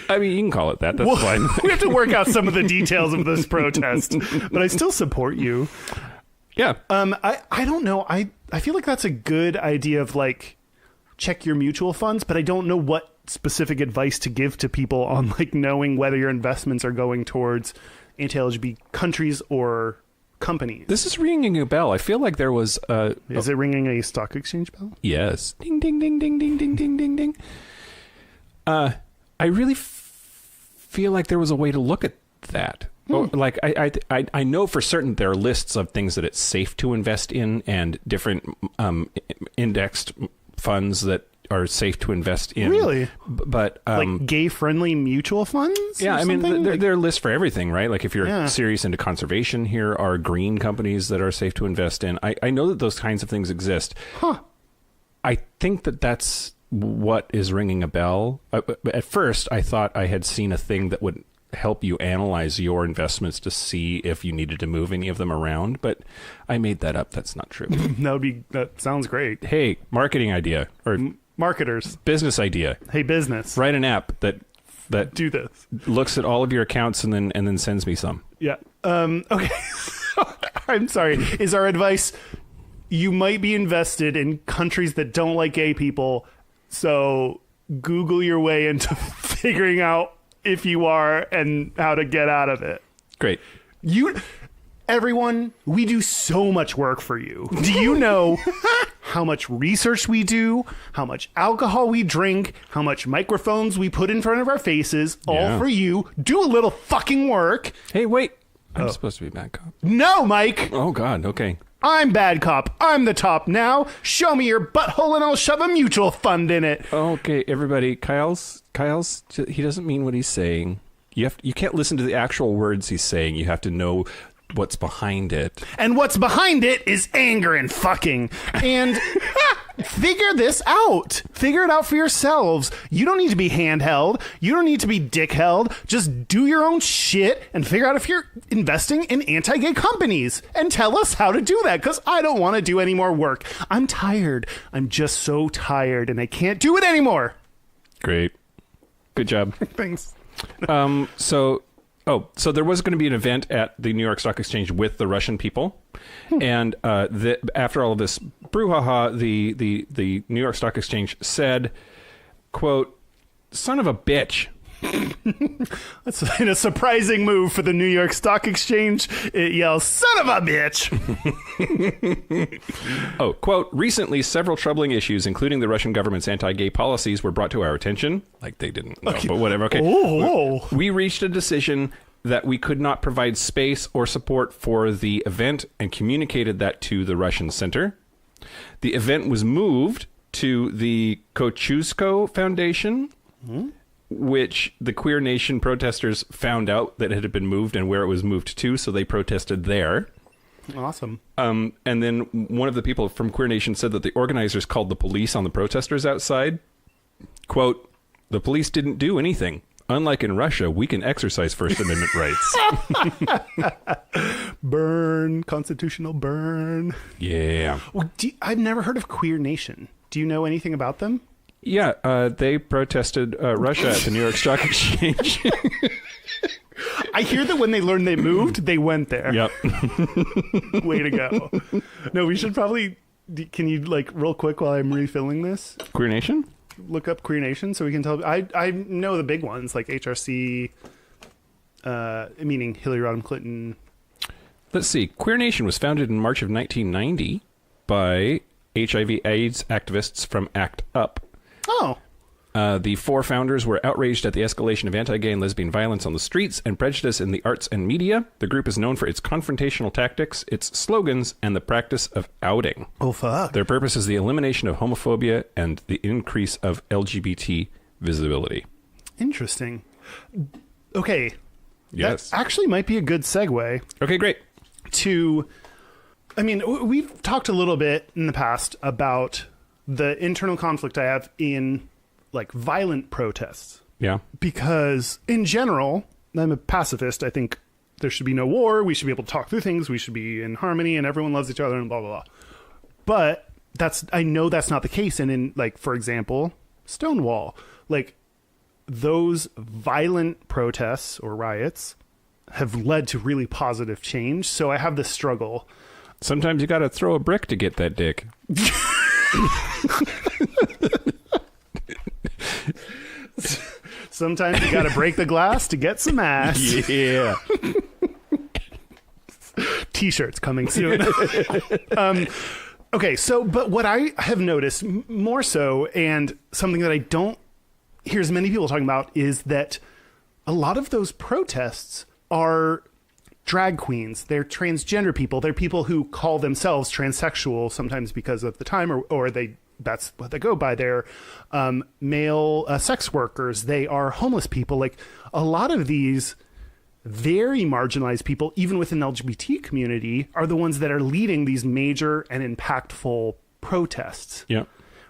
Speaker 2: I mean, you can call it that. That's
Speaker 3: Well,
Speaker 2: fine.
Speaker 3: we have to work out some of the details of this protest, but I still support you.
Speaker 2: Yeah.
Speaker 3: I don't know. I feel like that's a good idea of like check your mutual funds, but I don't know what specific advice to give to people on like knowing whether your investments are going towards anti-LGBT countries or companies.
Speaker 2: This is ringing a bell. I feel like there was
Speaker 3: Is it ringing a stock exchange bell?
Speaker 2: yes. Ding, ding, ding, ding, ding, ding, ding, ding, ding. I really feel like there was a way to look at that. Or, like I know for certain there are lists of things that it's safe to invest in and different indexed funds that are safe to invest in.
Speaker 3: Really?
Speaker 2: But
Speaker 3: Like gay-friendly mutual funds?
Speaker 2: yeah,
Speaker 3: or
Speaker 2: I mean,
Speaker 3: something?
Speaker 2: there are lists for everything, right? Like if you're
Speaker 3: Yeah.
Speaker 2: serious into conservation, here are green companies that are safe to invest in. I know that those kinds of things exist.
Speaker 3: Huh.
Speaker 2: I think that that's what is ringing a bell. At first, I thought I had seen a thing that would help you analyze your investments to see if you needed to move any of them around, but I made that up. That's not true.
Speaker 3: That sounds great.
Speaker 2: Hey, marketing idea or
Speaker 3: Marketers,
Speaker 2: business idea.
Speaker 3: hey business,
Speaker 2: Write an app that
Speaker 3: do this.
Speaker 2: looks at all of your accounts and then sends me some.
Speaker 3: Yeah. Okay. I'm sorry. Is our advice you might be invested in countries that don't like gay people, so Google your way into figuring out if you are and how to get out of it.
Speaker 2: Great.
Speaker 3: Everyone, we do so much work for you. Do you know how much research we do, how much alcohol we drink, how much microphones we put in front of our faces, all
Speaker 2: Yeah.
Speaker 3: for you? Do a little fucking work.
Speaker 2: Hey, wait. I'm supposed to be bad cop.
Speaker 3: No, Mike.
Speaker 2: Oh, God. Okay.
Speaker 3: I'm bad cop. I'm the top now. Show me your butthole and I'll shove a mutual fund in it.
Speaker 2: Okay, everybody. Kyle's. He doesn't mean what he's saying. You can't listen to the actual words he's saying. You have to know what's behind it.
Speaker 3: And what's behind it is anger and fucking. And figure this out. Figure it out for yourselves. You don't need to be handheld. You don't need to be dick-held. Just do your own shit and figure out if you're investing in anti-gay companies. And tell us how to do that, because I don't want to do any more work. I'm tired. I'm just so tired, and I can't do it anymore.
Speaker 2: Great. Good job.
Speaker 3: Thanks.
Speaker 2: So there was going to be an event at the New York Stock Exchange with the Russian people, and after all of this brouhaha, the New York Stock Exchange said, "quote, son of a bitch."
Speaker 3: That's in a surprising move for the New York Stock Exchange. It yells, "Son of a bitch!"
Speaker 2: Oh, quote, recently several troubling issues, including the Russian government's anti-gay policies, were brought to our attention. Like they didn't know, but whatever. Okay.
Speaker 3: Oh.
Speaker 2: We reached a decision that we could not provide space or support for the event and communicated that to the Russian Center. The event was moved to the Kosciuszko Foundation, which the Queer Nation protesters found out that it had been moved and where it was moved to, so they protested there.
Speaker 3: Awesome.
Speaker 2: And then one of the people from Queer Nation said that the organizers called the police on the protesters outside. Quote, the police didn't do anything. Unlike in Russia, we can exercise First Amendment rights.
Speaker 3: Burn. Constitutional burn.
Speaker 2: Yeah.
Speaker 3: Well, I've never heard of Queer Nation. Do you know anything about them?
Speaker 2: Yeah, they protested Russia at the New York Stock Exchange.
Speaker 3: I hear that when they learned they moved, they went there.
Speaker 2: Yep.
Speaker 3: Way to go. No, we should probably... Can you, like, real quick while I'm refilling this,
Speaker 2: Queer Nation?
Speaker 3: look up Queer Nation so we can tell... I know the big ones, like HRC, meaning Hillary Rodham Clinton.
Speaker 2: Let's see. Queer Nation was founded in March of 1990 by HIV/AIDS activists from ACT UP.
Speaker 3: Oh.
Speaker 2: The 4 founders were outraged at the escalation of anti-gay and lesbian violence on the streets and prejudice in the arts and media. The group is known for its confrontational tactics, its slogans, and the practice of outing.
Speaker 3: Oh, fuck.
Speaker 2: Their purpose is the elimination of homophobia and the increase of LGBT visibility.
Speaker 3: Interesting. Okay.
Speaker 2: Yes.
Speaker 3: That actually might be a good segue.
Speaker 2: Okay, great.
Speaker 3: I mean, we've talked a little bit in the past about the internal conflict I have in like violent protests.
Speaker 2: Yeah.
Speaker 3: Because in general, I'm a pacifist. I think there should be no war. We should be able to talk through things. We should be in harmony and everyone loves each other and blah, blah, blah. But I know that's not the case. And in like, for example, Stonewall, like those violent protests or riots have led to really positive change. So I have this struggle.
Speaker 2: Sometimes you got to throw a brick to get that dick.
Speaker 3: Sometimes you got to break the glass to get some ass.
Speaker 2: Yeah.
Speaker 3: T-shirts coming soon. Okay, so, but what I have noticed more so, and something that I don't hear as many people talking about, is that a lot of those protests are drag queens. They're transgender people. They're people who call themselves transsexual, sometimes because of the time, or that's what they go by. They're male sex workers. They are homeless people. Like a lot of these very marginalized people, even within the LGBT community, are the ones that are leading these major and impactful protests.
Speaker 2: Yeah.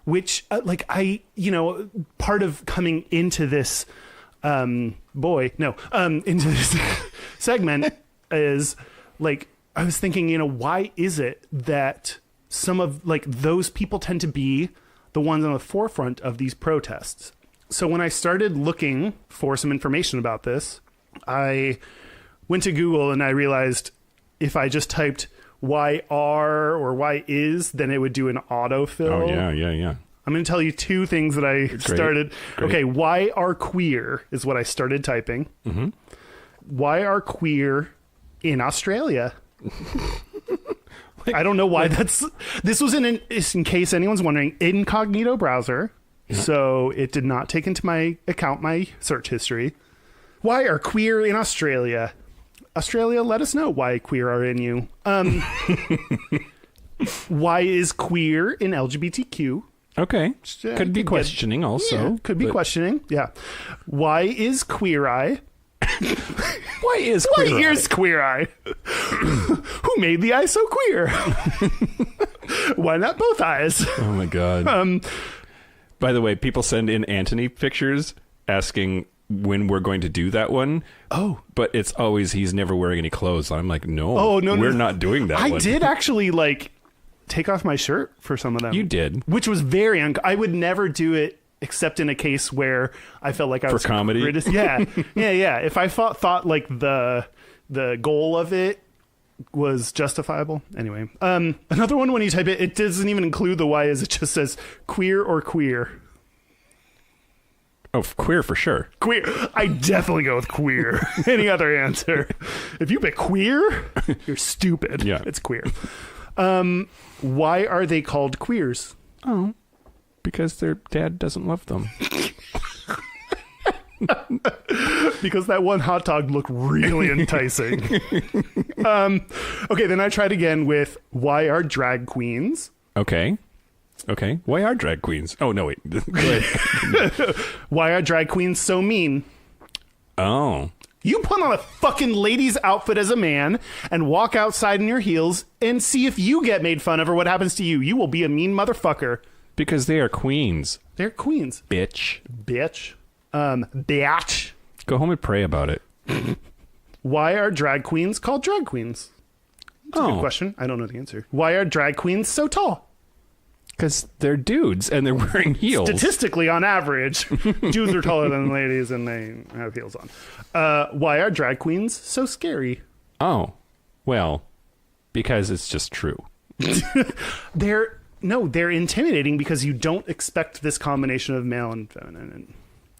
Speaker 3: Which, part of coming into this, into this segment is like, I was thinking, why is it that some of like those people tend to be the ones on the forefront of these protests? So when I started looking for some information about this, I went to Google and I realized if I just typed why are or why is, then it would do an autofill.
Speaker 2: Oh, yeah.
Speaker 3: I'm going to tell you 2 things that I started.
Speaker 2: Great.
Speaker 3: Okay, why are queer is what I started typing.
Speaker 2: Mm-hmm.
Speaker 3: Why are queer in Australia? I don't know why this was in case anyone's wondering, incognito browser. Yeah. So it did not take into my account my search history. Why are queer in Australia? Australia, let us know why queer are in you. Why is queer in LGBTQ?
Speaker 2: Okay. Could be questioning also.
Speaker 3: Yeah, could be questioning. Yeah. Why is queer eye?
Speaker 2: Why is
Speaker 3: queer eye? Who made the eye so queer? Why not both eyes?
Speaker 2: Oh my God. By the way, people send in Anthony pictures asking when we're going to do that one.
Speaker 3: Oh,
Speaker 2: but it's always he's never wearing any clothes. I'm like, no.
Speaker 3: Oh no,
Speaker 2: we're not doing that.
Speaker 3: I did actually take off my shirt for some of them.
Speaker 2: You did,
Speaker 3: which was very. I would never do it except in a case where I felt like I was
Speaker 2: for comedy.
Speaker 3: Yeah. If I thought like the goal of it was justifiable. Anyway, another one when you type it doesn't even include the why is. It just says queer or queer.
Speaker 2: Oh, queer for sure.
Speaker 3: Queer. I definitely go with queer. Any other answer? If you pick queer, you're stupid.
Speaker 2: Yeah.
Speaker 3: It's queer. Why are they called queers?
Speaker 2: Oh, because their dad doesn't love them.
Speaker 3: Because that one hot dog looked really enticing. Okay, then I tried again with why are drag queens?
Speaker 2: Okay. Why are drag queens? Oh, no, wait.
Speaker 3: Why are drag queens so mean?
Speaker 2: Oh.
Speaker 3: You put on a fucking lady's outfit as a man and walk outside in your heels and see if you get made fun of or what happens to you. You will be a mean motherfucker.
Speaker 2: Because they are queens.
Speaker 3: They're queens.
Speaker 2: Bitch.
Speaker 3: Bitch.
Speaker 2: Go home and pray about it.
Speaker 3: Why are drag queens called drag queens? That's a good question. I don't know the answer. Why are drag queens so tall?
Speaker 2: Because they're dudes and they're wearing heels.
Speaker 3: Statistically, on average, dudes are taller than ladies and they have heels on. Why are drag queens so scary?
Speaker 2: Oh, well, because it's just true.
Speaker 3: They're intimidating because you don't expect this combination of male and feminine.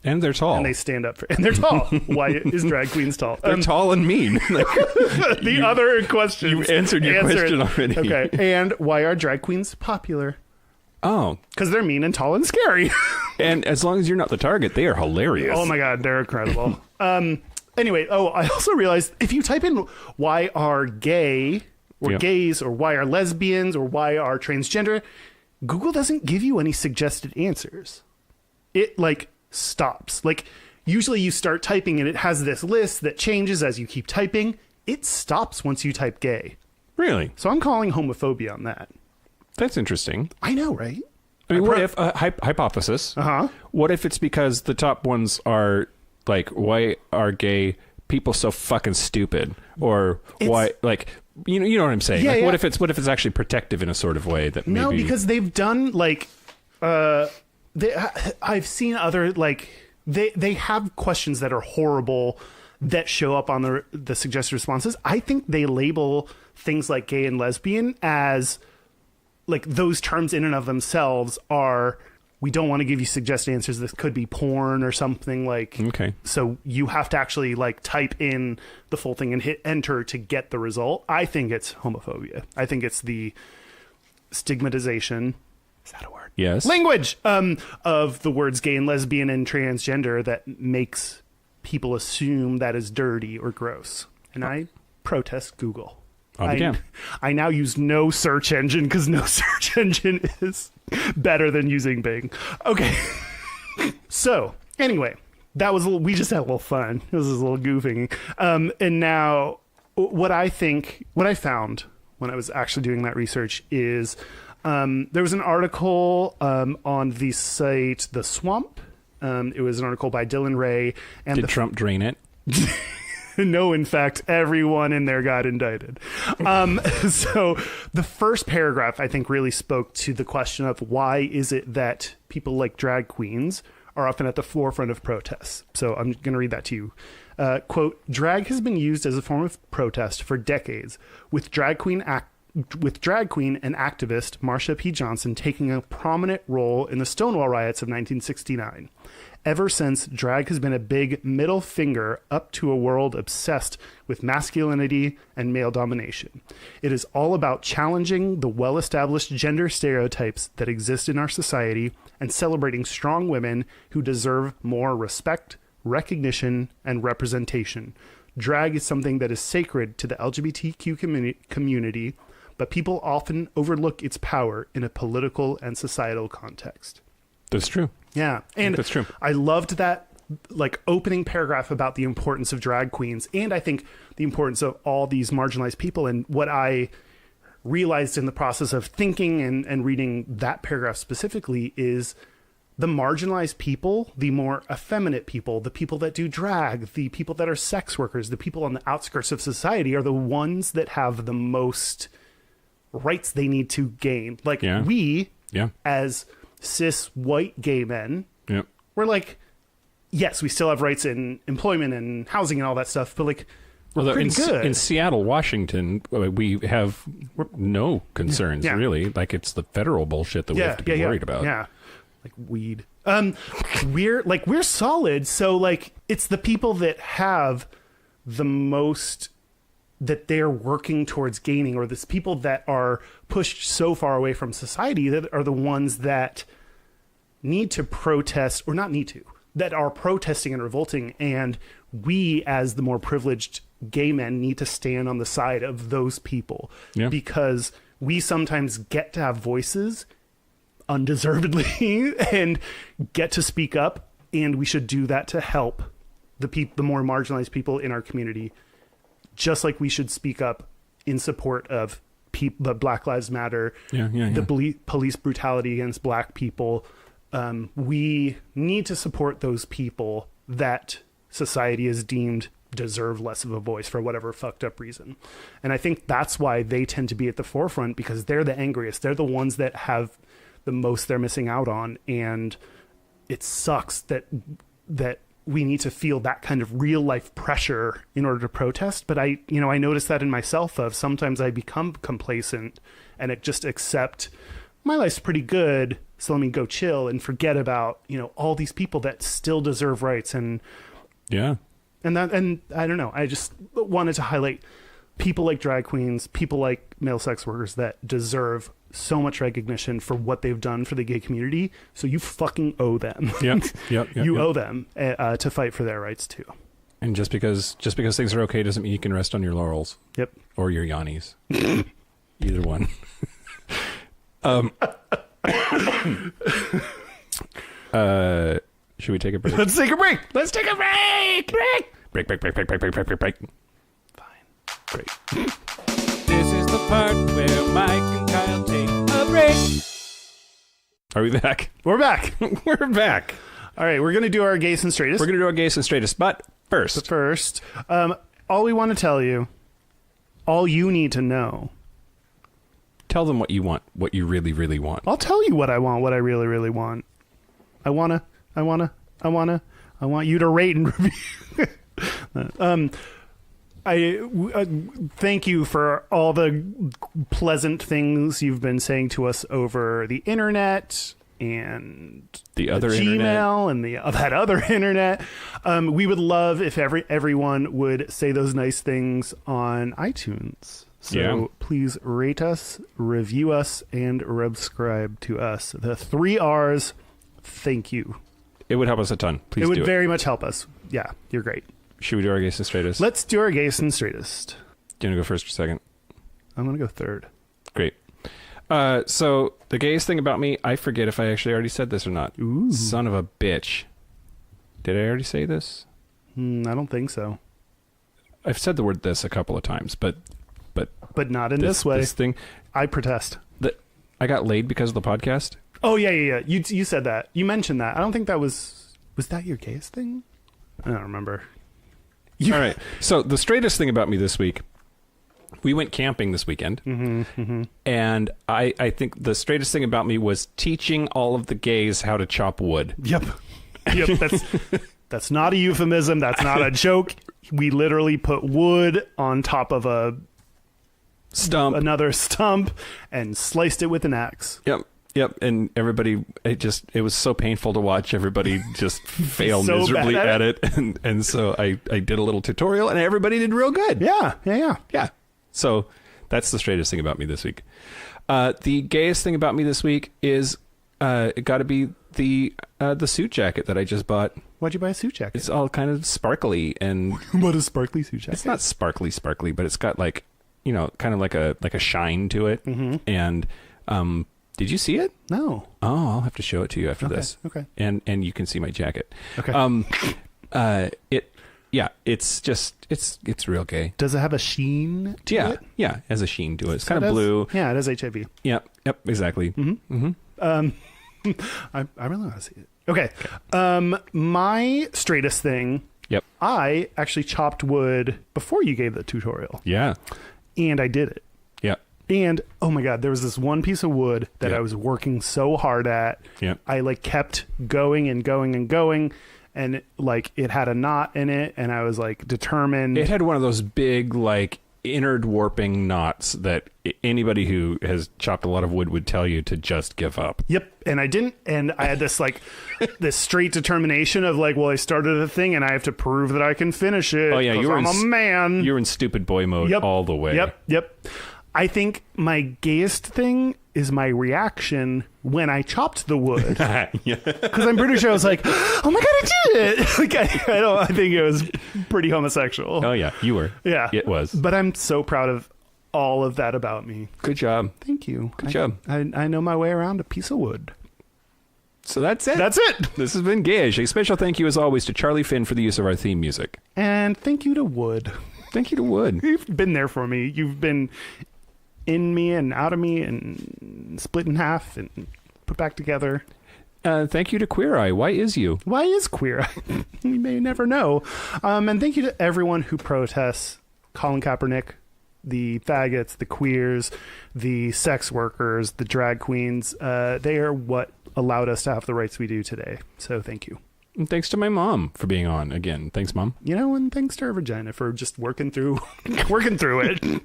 Speaker 2: And they're tall.
Speaker 3: And they stand up for, and they're tall. Why is drag queens tall?
Speaker 2: They're tall and mean.
Speaker 3: The other question.
Speaker 2: You answered your question already.
Speaker 3: Okay. And why are drag queens popular?
Speaker 2: Oh.
Speaker 3: Because they're mean and tall and scary.
Speaker 2: And as long as you're not the target, they are hilarious.
Speaker 3: Oh my God, they're incredible. Anyway, I also realized if you type in why are gay or gays or why are lesbians or why are transgender, Google doesn't give you any suggested answers. It stops. Usually you start typing and it has this list that changes as you keep typing. It stops once you type gay.
Speaker 2: Really?
Speaker 3: So I'm calling homophobia on that.
Speaker 2: That's interesting.
Speaker 3: I know, right?
Speaker 2: I mean, what if, hypothesis, what if it's because the top ones are why are gay people so fucking stupid? Or why, you know what I'm saying?
Speaker 3: Yeah,
Speaker 2: What if it's actually protective in a sort of way that maybe...
Speaker 3: No, because they've done, I've seen other, they have questions that are horrible that show up on the suggested responses. I think they label things like gay and lesbian as... those terms in and of themselves are, we don't want to give you suggested answers. This could be porn or something
Speaker 2: Okay.
Speaker 3: So you have to actually type in the full thing and hit enter to get the result. I think it's homophobia. I think it's the stigmatization. Is that a word?
Speaker 2: Yes.
Speaker 3: Language of the words gay and lesbian and transgender that makes people assume that is dirty or gross. And I protest Google. I now use no search engine because no search engine is better than using Bing. Okay. So anyway, we just had a little fun. This is a little goofing. And now what I found when I was actually doing that research is there was an article on the site The Swamp. It was an article by Dylan Ray. And
Speaker 2: Did Trump drain it?
Speaker 3: No, in fact, everyone in there got indicted. So the first paragraph, I think, really spoke to the question of why is it that people like drag queens are often at the forefront of protests. So I'm going to read that to you. Quote, drag has been used as a form of protest for decades, with drag queen and activist Marsha P. Johnson taking a prominent role in the Stonewall riots of 1969. Ever since, drag has been a big middle finger up to a world obsessed with masculinity and male domination. It is all about challenging the well-established gender stereotypes that exist in our society and celebrating strong women who deserve more respect, recognition, and representation. Drag is something that is sacred to the LGBTQ community, but people often overlook its power in a political and societal context.
Speaker 2: That's true.
Speaker 3: Yeah. And
Speaker 2: that's true.
Speaker 3: I loved that opening paragraph about the importance of drag queens. And I think the importance of all these marginalized people. And what I realized in the process of thinking and reading that paragraph specifically is the marginalized people, the more effeminate people, the people that do drag, the people that are sex workers, the people on the outskirts of society are the ones that have the most rights they need to gain. We, as cis white gay men, we're yes, we still have rights in employment and housing and all that stuff, but we're pretty good.
Speaker 2: In Seattle, Washington, we have no concerns really. It's the federal bullshit that we have to be worried about.
Speaker 3: Yeah, weed. We're solid. So it's the people that have the most that they're working towards gaining, or this people that are pushed so far away from society that are the ones that need to protest, or not need to, that are protesting and revolting. And we, as the more privileged gay men, need to stand on the side of those people because we sometimes get to have voices undeservedly and get to speak up. And we should do that to help the more marginalized people in our community. Just like we should speak up in support of the Black Lives Matter, the police brutality against black people. We need to support those people that society has deemed deserve less of a voice for whatever fucked up reason. And I think that's why they tend to be at the forefront, because they're the angriest. They're the ones that have the most they're missing out on. And it sucks that we need to feel that kind of real life pressure in order to protest. But I notice that in myself of sometimes I become complacent and just accept my life's pretty good, so let me go chill and forget about, all these people that still deserve rights. And
Speaker 2: Yeah.
Speaker 3: and I don't know, I just wanted to highlight people like drag queens, people like male sex workers that deserve so much recognition for what they've done for the gay community. So you fucking owe them.
Speaker 2: Yep.
Speaker 3: You owe them to fight for their rights too.
Speaker 2: And just because things are okay doesn't mean you can rest on your laurels.
Speaker 3: Yep.
Speaker 2: Or your yannies. Either one. Should we take a break?
Speaker 3: Let's take a break.
Speaker 2: Let's take a break. Break. Break.
Speaker 3: Fine. Great.
Speaker 2: This is the part where Mike and Kyle take a break. Are we back?
Speaker 3: We're back.
Speaker 2: We're back.
Speaker 3: All right, we're going to do our gays and straightest.
Speaker 2: We're going to do our gays and straightest, but first,
Speaker 3: all we want to tell you, all you need to know.
Speaker 2: tell them what you want, what you really, really want.
Speaker 3: I'll tell you what I want, what I really, really want. I want you to rate and review. I thank you for all the pleasant things you've been saying to us over the internet and
Speaker 2: the other
Speaker 3: Gmail
Speaker 2: internet.
Speaker 3: and that other internet. We would love if everyone would say those nice things on iTunes. So please rate us, review us, and subscribe to us. The 3 R's. Thank you.
Speaker 2: It would help us a ton. Please do it.
Speaker 3: It would very much help us. Yeah, you're great.
Speaker 2: Should we do our gayest and straightest?
Speaker 3: Let's do our gayest and straightest.
Speaker 2: Do you want to go first or second?
Speaker 3: I'm going to go third.
Speaker 2: Great. So the gayest thing about me, I forget if I actually already said this or not.
Speaker 3: Ooh.
Speaker 2: Son of a bitch. Did I already say this?
Speaker 3: I don't think so.
Speaker 2: I've said the word this a couple of times, but
Speaker 3: not in this way.
Speaker 2: This thing.
Speaker 3: I protest.
Speaker 2: I got laid because of the podcast.
Speaker 3: Oh, yeah. You said that. You mentioned that. I don't think that was that your gayest thing? I don't remember.
Speaker 2: All right. So the straightest thing about me this week, we went camping this weekend. And I think the straightest thing about me was teaching all of the gays how to chop wood.
Speaker 3: Yep. That's not a euphemism. That's not a joke. We literally put wood on top of another stump and sliced it with an axe.
Speaker 2: Yep. And everybody, it was so painful to watch everybody just fail
Speaker 3: So
Speaker 2: miserably
Speaker 3: bad
Speaker 2: at it. And so I did a little tutorial and everybody did real good.
Speaker 3: Yeah.
Speaker 2: So that's the straightest thing about me this week. The gayest thing about me this week is it got to be the suit jacket that I just bought.
Speaker 3: Why'd you buy a suit jacket?
Speaker 2: It's all kind of sparkly and
Speaker 3: What a sparkly suit jacket.
Speaker 2: it's not sparkly, but it's got like, kind of like a shine to it. And did you see it?
Speaker 3: No.
Speaker 2: Oh, I'll have to show it to you after this.
Speaker 3: Okay.
Speaker 2: And you can see my jacket.
Speaker 3: Okay.
Speaker 2: It's real gay.
Speaker 3: Does it have a sheen to it?
Speaker 2: Yeah, it has a sheen to it. It's kind of blue.
Speaker 3: Yeah, it has HIV.
Speaker 2: Yep, exactly.
Speaker 3: I really want to see it. Okay. My straightest thing.
Speaker 2: Yep.
Speaker 3: I actually chopped wood before you gave the tutorial.
Speaker 2: Yeah.
Speaker 3: And I did it.
Speaker 2: Yep.
Speaker 3: And oh my God, there was this one piece of wood that
Speaker 2: Yep.
Speaker 3: I was working so hard at.
Speaker 2: Yep.
Speaker 3: I kept going and going and going. And it had a knot in it. And I was determined.
Speaker 2: It had one of those big, innard warping knots that anybody who has chopped a lot of wood would tell you to just give up.
Speaker 3: Yep. And I didn't. And I had this this straight determination of I started a thing and I have to prove that I can finish it.
Speaker 2: Oh yeah,
Speaker 3: I'm a man.
Speaker 2: You're in stupid boy mode all the way.
Speaker 3: Yep. I think my gayest thing is my reaction when I chopped the wood. Because I'm pretty sure I was like, oh my God, I did it. I think it was pretty homosexual.
Speaker 2: Oh yeah, you were.
Speaker 3: Yeah.
Speaker 2: It was.
Speaker 3: But I'm so proud of all of that about me.
Speaker 2: Good job.
Speaker 3: Thank you.
Speaker 2: Good job.
Speaker 3: I know my way around a piece of wood.
Speaker 2: So that's it.
Speaker 3: That's it.
Speaker 2: This has been Gayish. A special thank you as always to Charlie Finn for the use of our theme music.
Speaker 3: And thank you to wood.
Speaker 2: Thank you to Wood.
Speaker 3: You've been there for me. You've been in me and out of me and split in half and put back together.
Speaker 2: Thank you to Queer Eye. Why is you?
Speaker 3: Why is Queer Eye? We may never know. And thank you to everyone who protests. Colin Kaepernick, the faggots, the queers, the sex workers, the drag queens. They are what allowed us to have the rights we do today. So thank you.
Speaker 2: And thanks to my mom for being on again. Thanks, Mom.
Speaker 3: And thanks to her vagina for just working through it.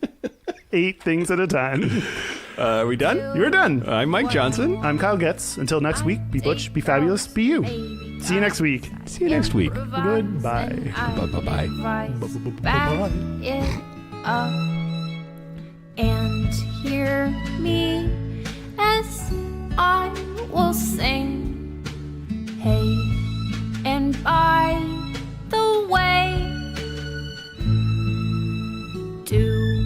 Speaker 3: 8 things at a time.
Speaker 2: Are we done?
Speaker 3: You're done.
Speaker 2: I'm Mike Johnson.
Speaker 3: I'm Kyle Getz. Until next week, be butch, be fabulous, be you. See you next week.
Speaker 2: See you next week.
Speaker 3: Goodbye.
Speaker 2: Bye-bye.
Speaker 1: Back it up and hear me as I will sing. Hey, and by the way, do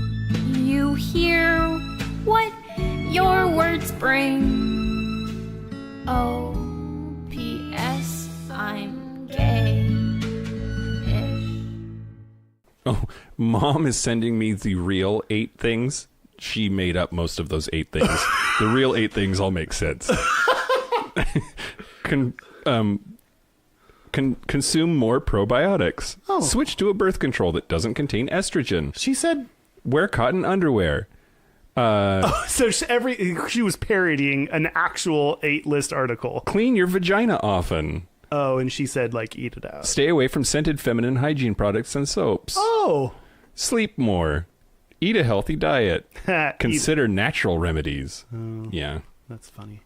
Speaker 1: you hear what your words bring? Oh, P.S. I'm gay-ish.
Speaker 2: Oh, Mom is sending me the real 8 things. She made up most of those 8 things. The real 8 things all make sense. Consume more probiotics.
Speaker 3: Oh.
Speaker 2: Switch to a birth control that doesn't contain estrogen.
Speaker 3: She said...
Speaker 2: Wear cotton underwear.
Speaker 3: So she was parodying an actual 8-list article.
Speaker 2: Clean your vagina often.
Speaker 3: Oh, and she said, like, eat it out.
Speaker 2: Stay away from scented feminine hygiene products and soaps.
Speaker 3: Oh.
Speaker 2: Sleep more. Eat a healthy diet. Consider natural remedies. Yeah.
Speaker 3: That's funny.